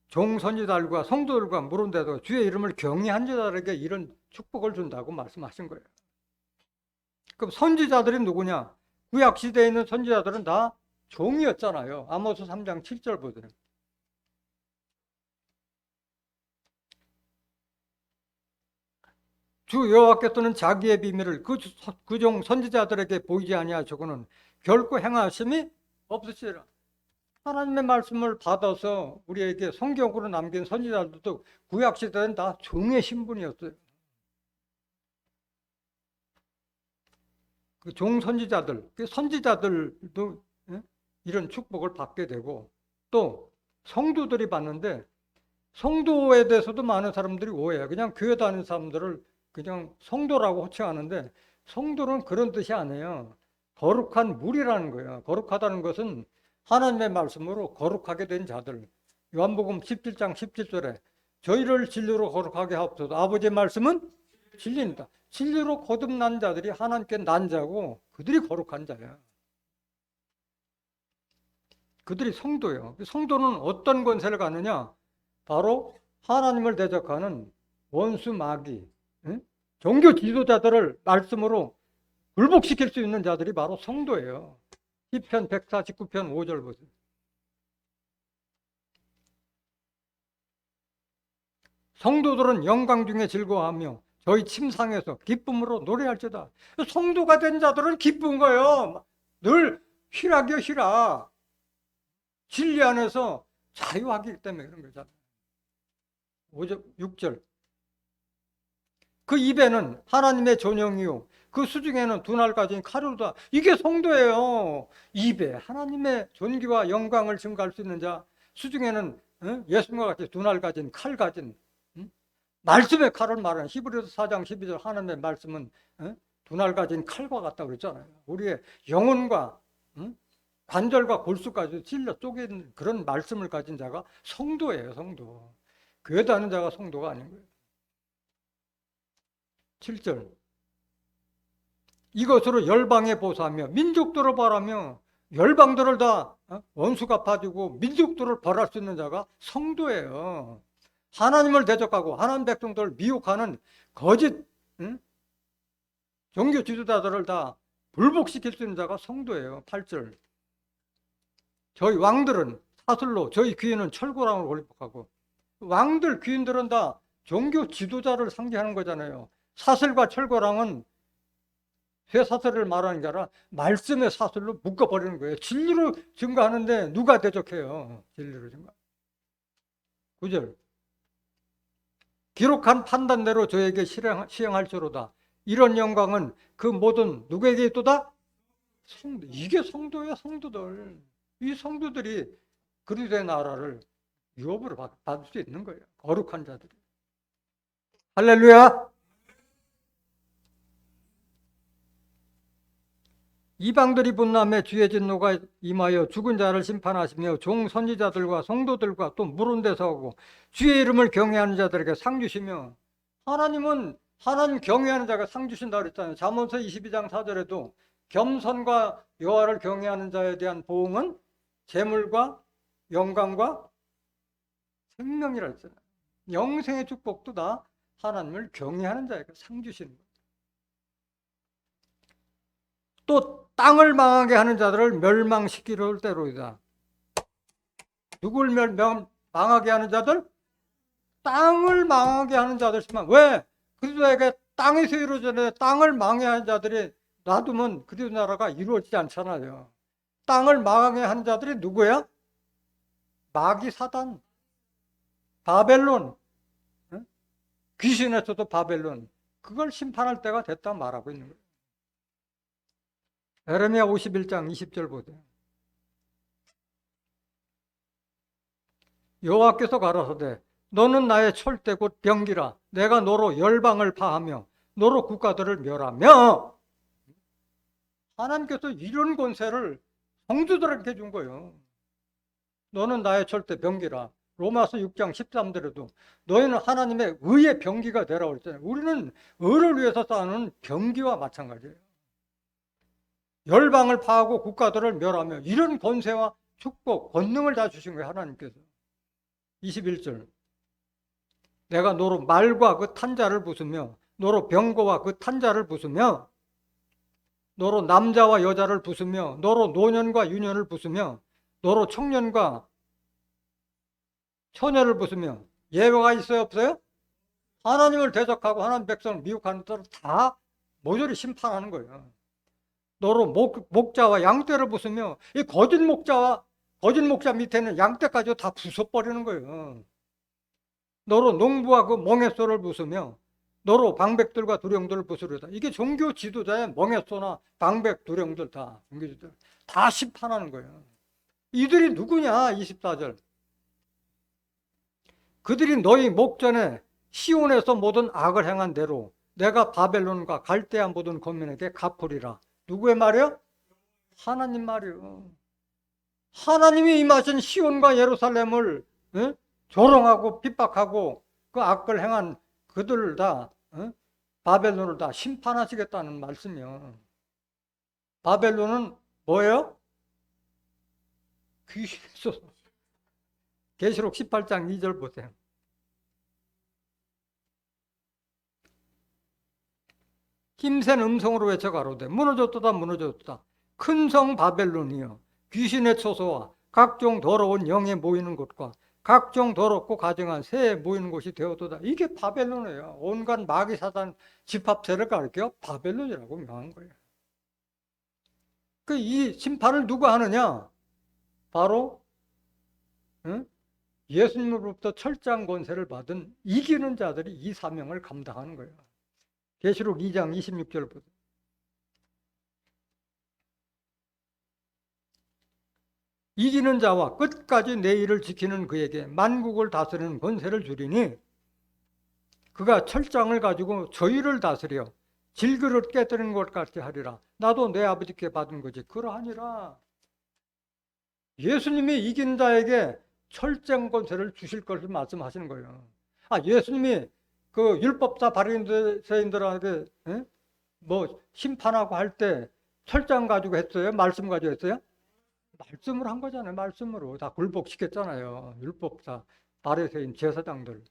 종선지자들과 성도들과 물은데도 주의 이름을 경외한 자들에게 이런 축복을 준다고 말씀하신 거예요. 그럼 선지자들이 누구냐? 구약 시대에 있는 선지자들은 다 종이었잖아요. 아모스 3장 7절 보세요. 주 여호와께서는 자기의 비밀을 그 종 선지자들에게 보이지 아니하시고는 결코 행하심이 없으시리라. 하나님의 말씀을 받아서 우리에게 성경으로 남긴 선지자들도 구약 시대는 다 종의 신분이었어요. 그 종 선지자들, 그 선지자들도 이런 축복을 받게 되고 또 성도들이 받는데 성도에 대해서도 많은 사람들이 오해해요. 그냥 교회 다니는 사람들을 그냥 성도라고 호칭하는데 성도는 그런 뜻이 아니에요. 거룩한 물이라는 거예요. 거룩하다는 것은 하나님의 말씀으로 거룩하게 된 자들. 요한복음 17장 17절에 저희를 진리로 거룩하게 하옵소서. 아버지의 말씀은 진리입니다. 진리로 거듭난 자들이 하나님께 난 자고 그들이 거룩한 자예요. 그들이 성도예요. 성도는 어떤 권세를 갖느냐? 바로 하나님을 대적하는 원수 마귀, 종교 지도자들을 말씀으로 굴복시킬 수 있는 자들이 바로 성도예요. 시편 149편 5절 보세요. 성도들은 영광 중에 즐거워하며 저희 침상에서 기쁨으로 노래할지다. 성도가 된 자들은 기쁜 거예요. 늘 희락이요 희락. 진리 안에서 자유하기 때문에 그런 거잖아요. 5절, 6절. 그 입에는 하나님의 전용이요 그 수중에는 두 날 가진 칼이로다. 이게 성도예요. 입에 하나님의 존귀와 영광을 증가할 수 있는 자, 수중에는 예수님과 같이 두 날 가진 칼 가진 말씀의 칼을 말하는 히브리서 4장 12절 하나님의 말씀은 두 날 가진 칼과 같다고 그랬잖아요. 우리의 영혼과 관절과 골수까지 찔러 쪼개는 그런 말씀을 가진 자가 성도예요. 성도. 교회 다니는 자가 성도가 아닌 거예요. 7절. 이것으로 열방에 보사하며 민족들을 벌하며 열방들을 다 원수 갚아주고 민족들을 벌할 수 있는 자가 성도예요. 하나님을 대적하고 하나님 백성들을 미혹하는 거짓 종교 지도자들을 다 불복시킬 수 있는 자가 성도예요. 8절. 저희 왕들은 사슬로 저희 귀인은 철고랑으로 굴복하고 왕들 귀인들은 다 종교 지도자를 상징하는 거잖아요. 사슬과 철거랑은 쇠사슬을 말하는 게 아니라 말씀의 사슬로 묶어버리는 거예요. 진리로 증거하는데 누가 대적해요? 진리로 증거. 9절. 기록한 판단대로 저에게 시행할지로다. 이런 영광은 그 모든 누구에게 있도다? 성도. 이게 성도예요. 성도들. 이 성도들이 그리스도의 나라를 유업으로 받을 수 있는 거예요. 거룩한 자들이. 할렐루야. 이방들이 분남에 주의 진노가 임하여 죽은 자를 심판하시며 종 선지자들과 성도들과 또 물은 데서 오고 주의 이름을 경외하는 자들에게 상 주시며 하나님은 하나님 경외하는 자가 상 주신다 그랬잖아요. 잠언서 22장 4절에도 겸손과 여호와를 경외하는 자에 대한 보응은 재물과 영광과 생명이라 했잖아요. 영생의 축복도 다 하나님을 경외하는 자에게 상 주시는 거예요. 또 땅을 망하게 하는 자들을 멸망시키려 때로이다. 누굴 망하게 하는 자들? 땅을 망하게 하는 자들이지만 왜? 그리스도에게 땅에서 이루어지는 땅을 망하게 자들이 놔두면 그리스도 나라가 이루어지지 않잖아요. 땅을 망하게 하는 자들이 누구야? 마귀 사단, 바벨론, 귀신에서도 바벨론. 그걸 심판할 때가 됐다 말하고 있는 거예요. 에레미야 51장 20절 보세요. 여호와께서 가라사대 너는 나의 철대 곧 병기라. 내가 너로 열방을 파하며 너로 국가들을 멸하며. 하나님께서 이런 권세를 성도들에게 준 거예요. 너는 나의 철대 병기라. 로마서 6장 13절에도 너희는 하나님의 의의 병기가 되라고 했잖아요. 우리는 의를 위해서 싸우는 병기와 마찬가지예요. 열방을 파하고 국가들을 멸하며. 이런 권세와 축복, 권능을 다 주신 거예요, 하나님께서. 21절 내가 너로 말과 그 탄자를 부수며 너로 병거와 그 탄자를 부수며 너로 남자와 여자를 부수며 너로 노년과 유년을 부수며 너로 청년과 처녀를 부수며. 예외가 있어요, 없어요? 하나님을 대적하고 하나님 백성을 미혹하는 자를 다 모조리 심판하는 거예요. 너로 목자와 양떼를 부수며. 이 거짓 목자 밑에는 양떼까지 다 부숴버리는 거예요. 너로 농부와 그 멍에소를 부수며 너로 방백들과 두령들을 부수려다. 이게 종교 지도자의 멍에소나 방백, 두령들 다 종교 지도자 다 심판하는 거예요. 이들이 누구냐? 24절 그들이 너희 목전에 시온에서 모든 악을 행한 대로 내가 바벨론과 갈대아 모든 거민에게 갚으리라. 누구의 말이요? 하나님 말이요. 하나님이 임하신 시온과 예루살렘을 조롱하고 핍박하고 그 악을 행한 그들을 다 바벨론을 다 심판하시겠다는 말씀이요. 바벨론은 뭐예요? 귀신의 소속. 계시록 18장 2절 보세요. 힘센 음성으로 외쳐 가로되 무너졌도다 무너졌도다. 큰 성 바벨론이여 귀신의 처소와 각종 더러운 영에 모이는 곳과 각종 더럽고 가증한 새에 모이는 곳이 되었도다. 이게 바벨론이에요. 온갖 마귀 사단 집합체를 가리켜 바벨론이라고 명한 거예요. 이 심판을 누가 하느냐? 바로 예수님으로부터 철저한 권세를 받은 이기는 자들이 이 사명을 감당하는 거예요. 계시록 2장 26절 보세요. 이기는 자와 끝까지 내 일을 지키는 그에게 만국을 다스리는 권세를 주리니 그가 철장을 가지고 저희를 다스려 질그릇 깨뜨리는 것 같이 하리라. 나도 내 아버지께 받은 거지 그러하니라. 예수님이 이긴 자에게 철장 권세를 주실 것을 말씀하시는 거예요. 예수님이 그 율법사 바리새인들한테 뭐 심판하고 할 때 철장 가지고 했어요? 말씀 가지고 했어요? 말씀으로 한 거잖아요. 말씀으로 다 굴복시켰잖아요. 율법사 바리새인 제사장들.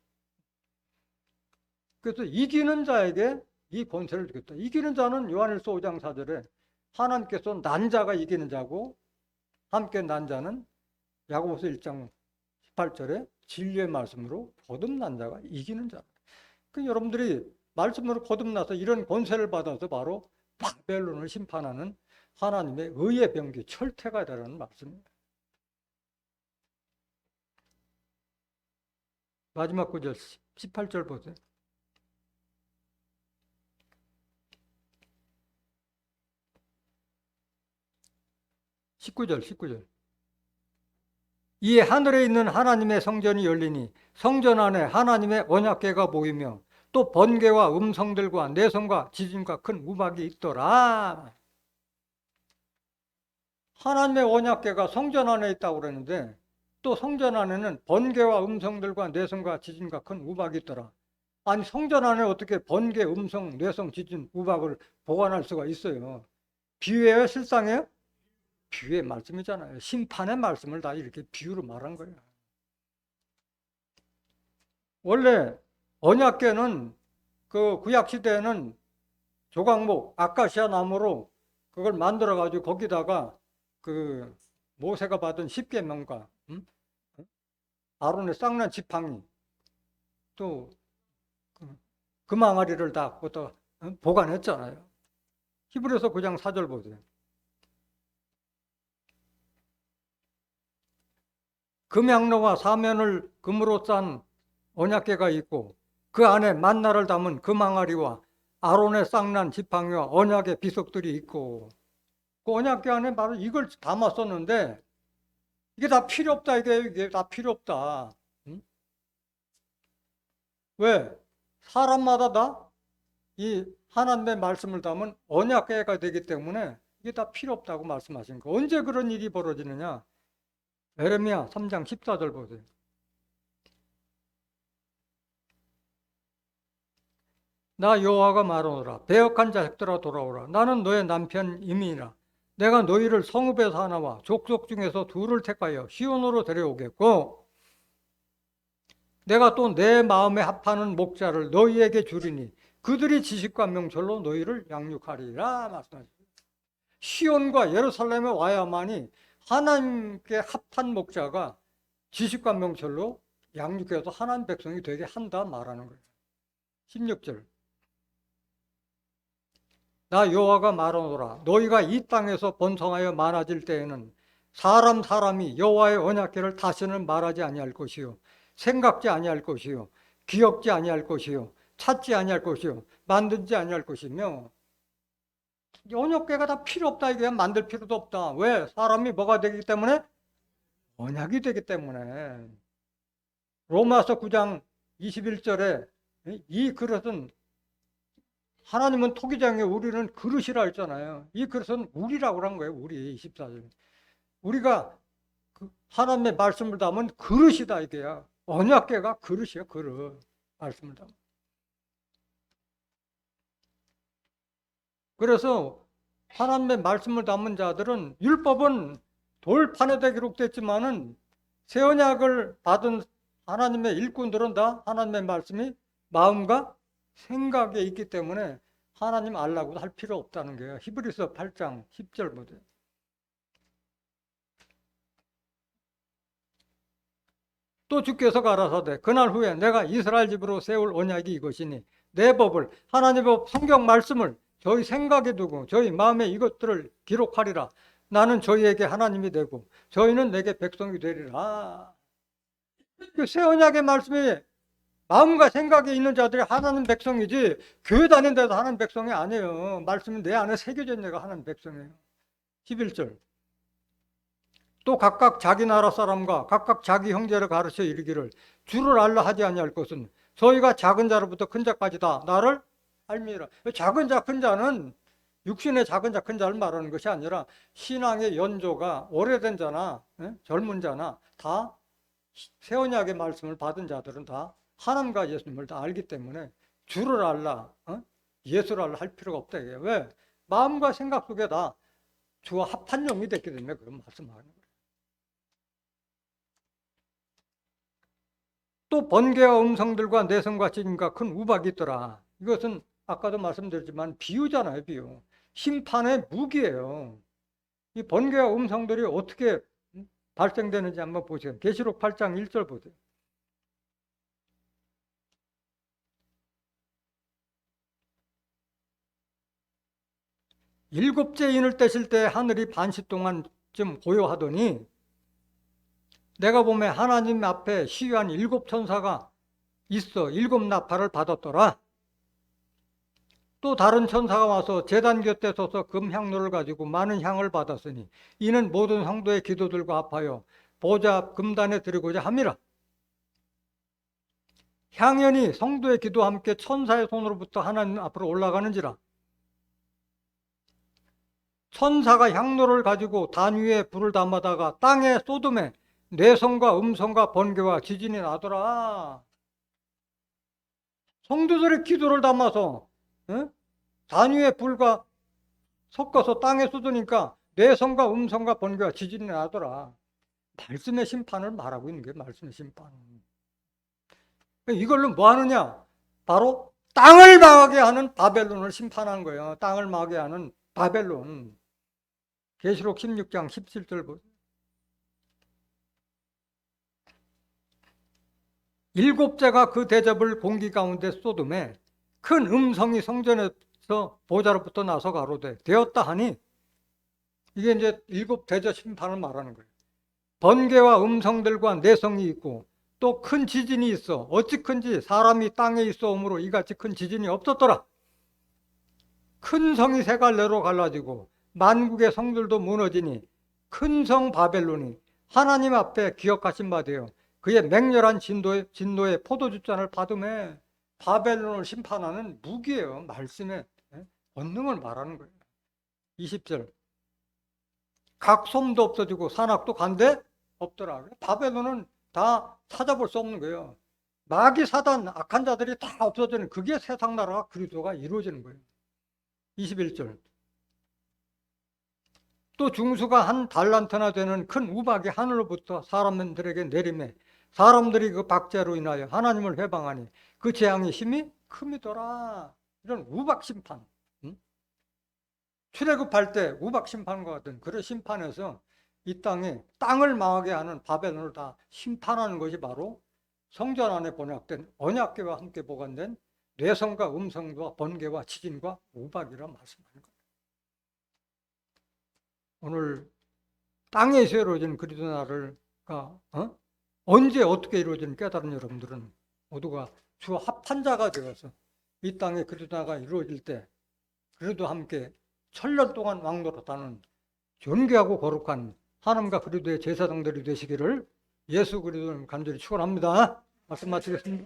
그래서 이기는 자에게 이 권세를 주겠다. 이기는 자는 요한일서 5장 4절에 하나님께서 난 자가 이기는 자고 함께 난 자는 야고보서 1장 18절에 진리의 말씀으로 거듭난 자가 이기는 자. 여러분들이 말씀으로 거듭나서 이런 권세를 받아서 바로 바벨론을 심판하는 하나님의 의의 병기 철퇴가 되라는 말씀입니다. 마지막 구절 18절 보세요. (19절) 이에 하늘에 있는 하나님의 성전이 열리니 성전 안에 하나님의 언약궤가 보이며 또 번개와 음성들과 내성과 지진과 큰 우박이 있더라. 하나님의 언약궤가 성전 안에 있다고 그러는데 또 성전 안에는 번개와 음성들과 내성과 지진과 큰 우박이 있더라. 아니 성전 안에 어떻게 번개, 음성, 내성, 지진, 우박을 보관할 수가 있어요? 비유예요? 실상이에요? 비유의 말씀이잖아요. 심판의 말씀을 다 이렇게 비유로 말한 거예요. 원래 언약궤는 그 구약시대에는 조각목, 아카시아 나무로 그걸 만들어 가지고 거기다가 그 모세가 받은 십계명과 아론의 쌍난 지팡이 또 그 망아리를 다 거기다 보관했잖아요. 히브리서 9장 4절 보세요. 금양로와 사면을 금으로 싼 언약궤가 있고 그 안에 만나를 담은 금항아리와 아론의 쌍난 지팡이와 언약의 비석들이 있고 그 언약궤 안에 바로 이걸 담았었는데 이게 다 필요 없다. 이게 다 필요 없다. 왜? 사람마다 다 이 하나님의 말씀을 담은 언약궤가 되기 때문에 이게 다 필요 없다고 말씀하신 거. 언제 그런 일이 벌어지느냐? 에레미야 3장 14절 보세요. 나 여호와가 말하노라. 배역한 자식들아 돌아오라. 나는 너의 남편임이니라. 내가 너희를 성읍에서 하나와 족속 중에서 둘을 택하여 시온으로 데려오겠고 내가 또 내 마음에 합하는 목자를 너희에게 주리니 그들이 지식과 명철로 너희를 양육하리라 말씀하십니다. 시온과 예루살렘에 와야만이 하나님께 합한 목자가 지식과 명철로 양육해서 하나님 백성이 되게 한다 말하는 거예요. 16절. 나 여호와가 말하노라. 너희가 이 땅에서 번성하여 많아질 때에는 사람이 여호와의 언약궤를 다시는 말하지 아니할 것이요 생각지 아니할 것이요 기억지 아니할 것이요 찾지 아니할 것이요 만들지 아니할 것이며 언약궤가 다 필요 없다 이게 만들 필요도 없다. 왜? 사람이 뭐가 되기 때문에? 언약이 되기 때문에. 로마서 9장 21절에 이 그릇은 하나님은 토기장에 우리는 그릇이라 했잖아요. 이 그릇은 우리라고 한 거예요. 우리 24절. 우리가 하나님의 말씀을 담은 그릇이다 이게야. 언약궤가 그릇이야 그릇. 말씀을 담은. 그래서 하나님의 말씀을 담은 자들은 율법은 돌판에다 기록됐지만은 새 언약을 받은 하나님의 일꾼들은 다 하나님의 말씀이 마음과 생각에 있기 때문에 하나님 알라고도 할 필요 없다는 거예요. 히브리서 8장 10절 보세요. 또 주께서 가라사대 그날 후에 내가 이스라엘 집으로 세울 언약이 이것이니 내 법을 하나님의 법 성경 말씀을 저희 생각에 두고 저희 마음에 이것들을 기록하리라. 나는 저희에게 하나님이 되고 저희는 내게 백성이 되리라. 그 새 언약의 말씀이 마음과 생각에 있는 자들이 하나님 백성이지 교회 다니는 데도 하나님 백성이 아니에요. 말씀이 내 안에 새겨져 있는 애가 하나님 백성이에요. 11절. 또 각각 자기 나라 사람과 각각 자기 형제를 가르쳐 이르기를 주를 알라 하지 아니할 것은 저희가 작은 자로부터 큰 자까지 다 나를 알미라. 작은 자 큰 자는 육신의 작은 자 큰 자를 말하는 것이 아니라 신앙의 연조가 오래된 자나 젊은 자나 다 새 언약의 말씀을 받은 자들은 다 하나님과 예수님을 다 알기 때문에 주를 알라, 예수를 알라 할 필요가 없다. 이게 왜? 마음과 생각 속에 다 주와 합한 영이 됐기 때문에 그런 말씀하는 거예요. 또 번개와 음성들과 내성과 지진과 큰 우박이 있더라. 이것은 아까도 말씀드렸지만 비유잖아요, 비유. 심판의 무기예요. 이 번개와 음성들이 어떻게 발생되는지 한번 보세요. 계시록 8장 1절 보세요. 일곱째 인을 떼실 때 하늘이 반시 동안쯤 고요하더니 내가 보면 하나님 앞에 시위한 7천사가 있어 7나팔을 받았더라. 또 다른 천사가 와서 제단 곁에 서서 금향로를 가지고 많은 향을 받았으니 이는 모든 성도의 기도들과 합하여 보좌 앞 금단에 드리고자 함이라. 향연이 성도의 기도와 함께 천사의 손으로부터 하나님 앞으로 올라가는지라. 천사가 향로를 가지고 단 위에 불을 담아다가 땅에 쏟음에 내성과 음성과 번개와 지진이 나더라. 성도들의 기도를 담아서 단 위에 불과 섞어서 땅에 쏟으니까 내성과 음성과 번개와 지진이 나더라. 말씀의 심판을 말하고 있는 게 말씀의 심판. 이걸로 뭐 하느냐? 바로 땅을 망하게 하는 바벨론을 심판한 거예요. 땅을 망하게 하는 바벨론. 계시록 16장 17절 보세요. 일곱째가 그 대접을 공기 가운데 쏟음에 큰 음성이 성전에서 보좌로부터 나서 가로되 되었다 하니 이게 이제 일곱 대접 심판을 말하는 거예요. 번개와 음성들과 내성이 있고 또 큰 지진이 있어. 어찌 큰지 사람이 땅에 있어 오므로 이같이 큰 지진이 없었더라. 큰 성이 세 갈래로 갈라지고 만국의 성들도 무너지니 큰 성 바벨론이 하나님 앞에 기억하신 바 되어 그의 맹렬한 진노의 포도주잔을 받음에 바벨론을 심판하는 무기예요. 말씀의 권능을 말하는 거예요. 20절. 각 솜도 없어지고 산악도 간데 없더라. 바벨론은 다 찾아볼 수 없는 거예요. 마귀 사단 악한 자들이 다 없어지는, 그게 세상 나라가 그리스도가 이루어지는 거예요. 21절. 또 중수가 한 달란트나 되는 큰 우박이 하늘로부터 사람들에게 내림에 사람들이 그 박제로 인하여 하나님을 회방하니 그 재앙의 힘이 큼이더라. 이런 우박 심판. 출애굽할 때 우박 심판과 같은 그런 심판에서 이 땅에 땅을 망하게 하는 바벨론을 다 심판하는 것이 바로 성전 안에 번역된 언약궤와 함께 보관된 뇌성과 음성과 번개와 지진과 우박이라 말씀하는 거예요. 오늘 땅에서 이루어진 그리스도 나라가 언제 어떻게 이루어지는 깨달은 여러분들은 모두가 주 합한 자가 되어서 이 땅에 그리스도 나라가 이루어질 때 그리스도 함께 천년 동안 왕노릇하는 존귀하고 거룩한 하나님과 그리스도의 제사장들이 되시기를 예수 그리스도를 간절히 축원합니다. 말씀 마치겠습니다.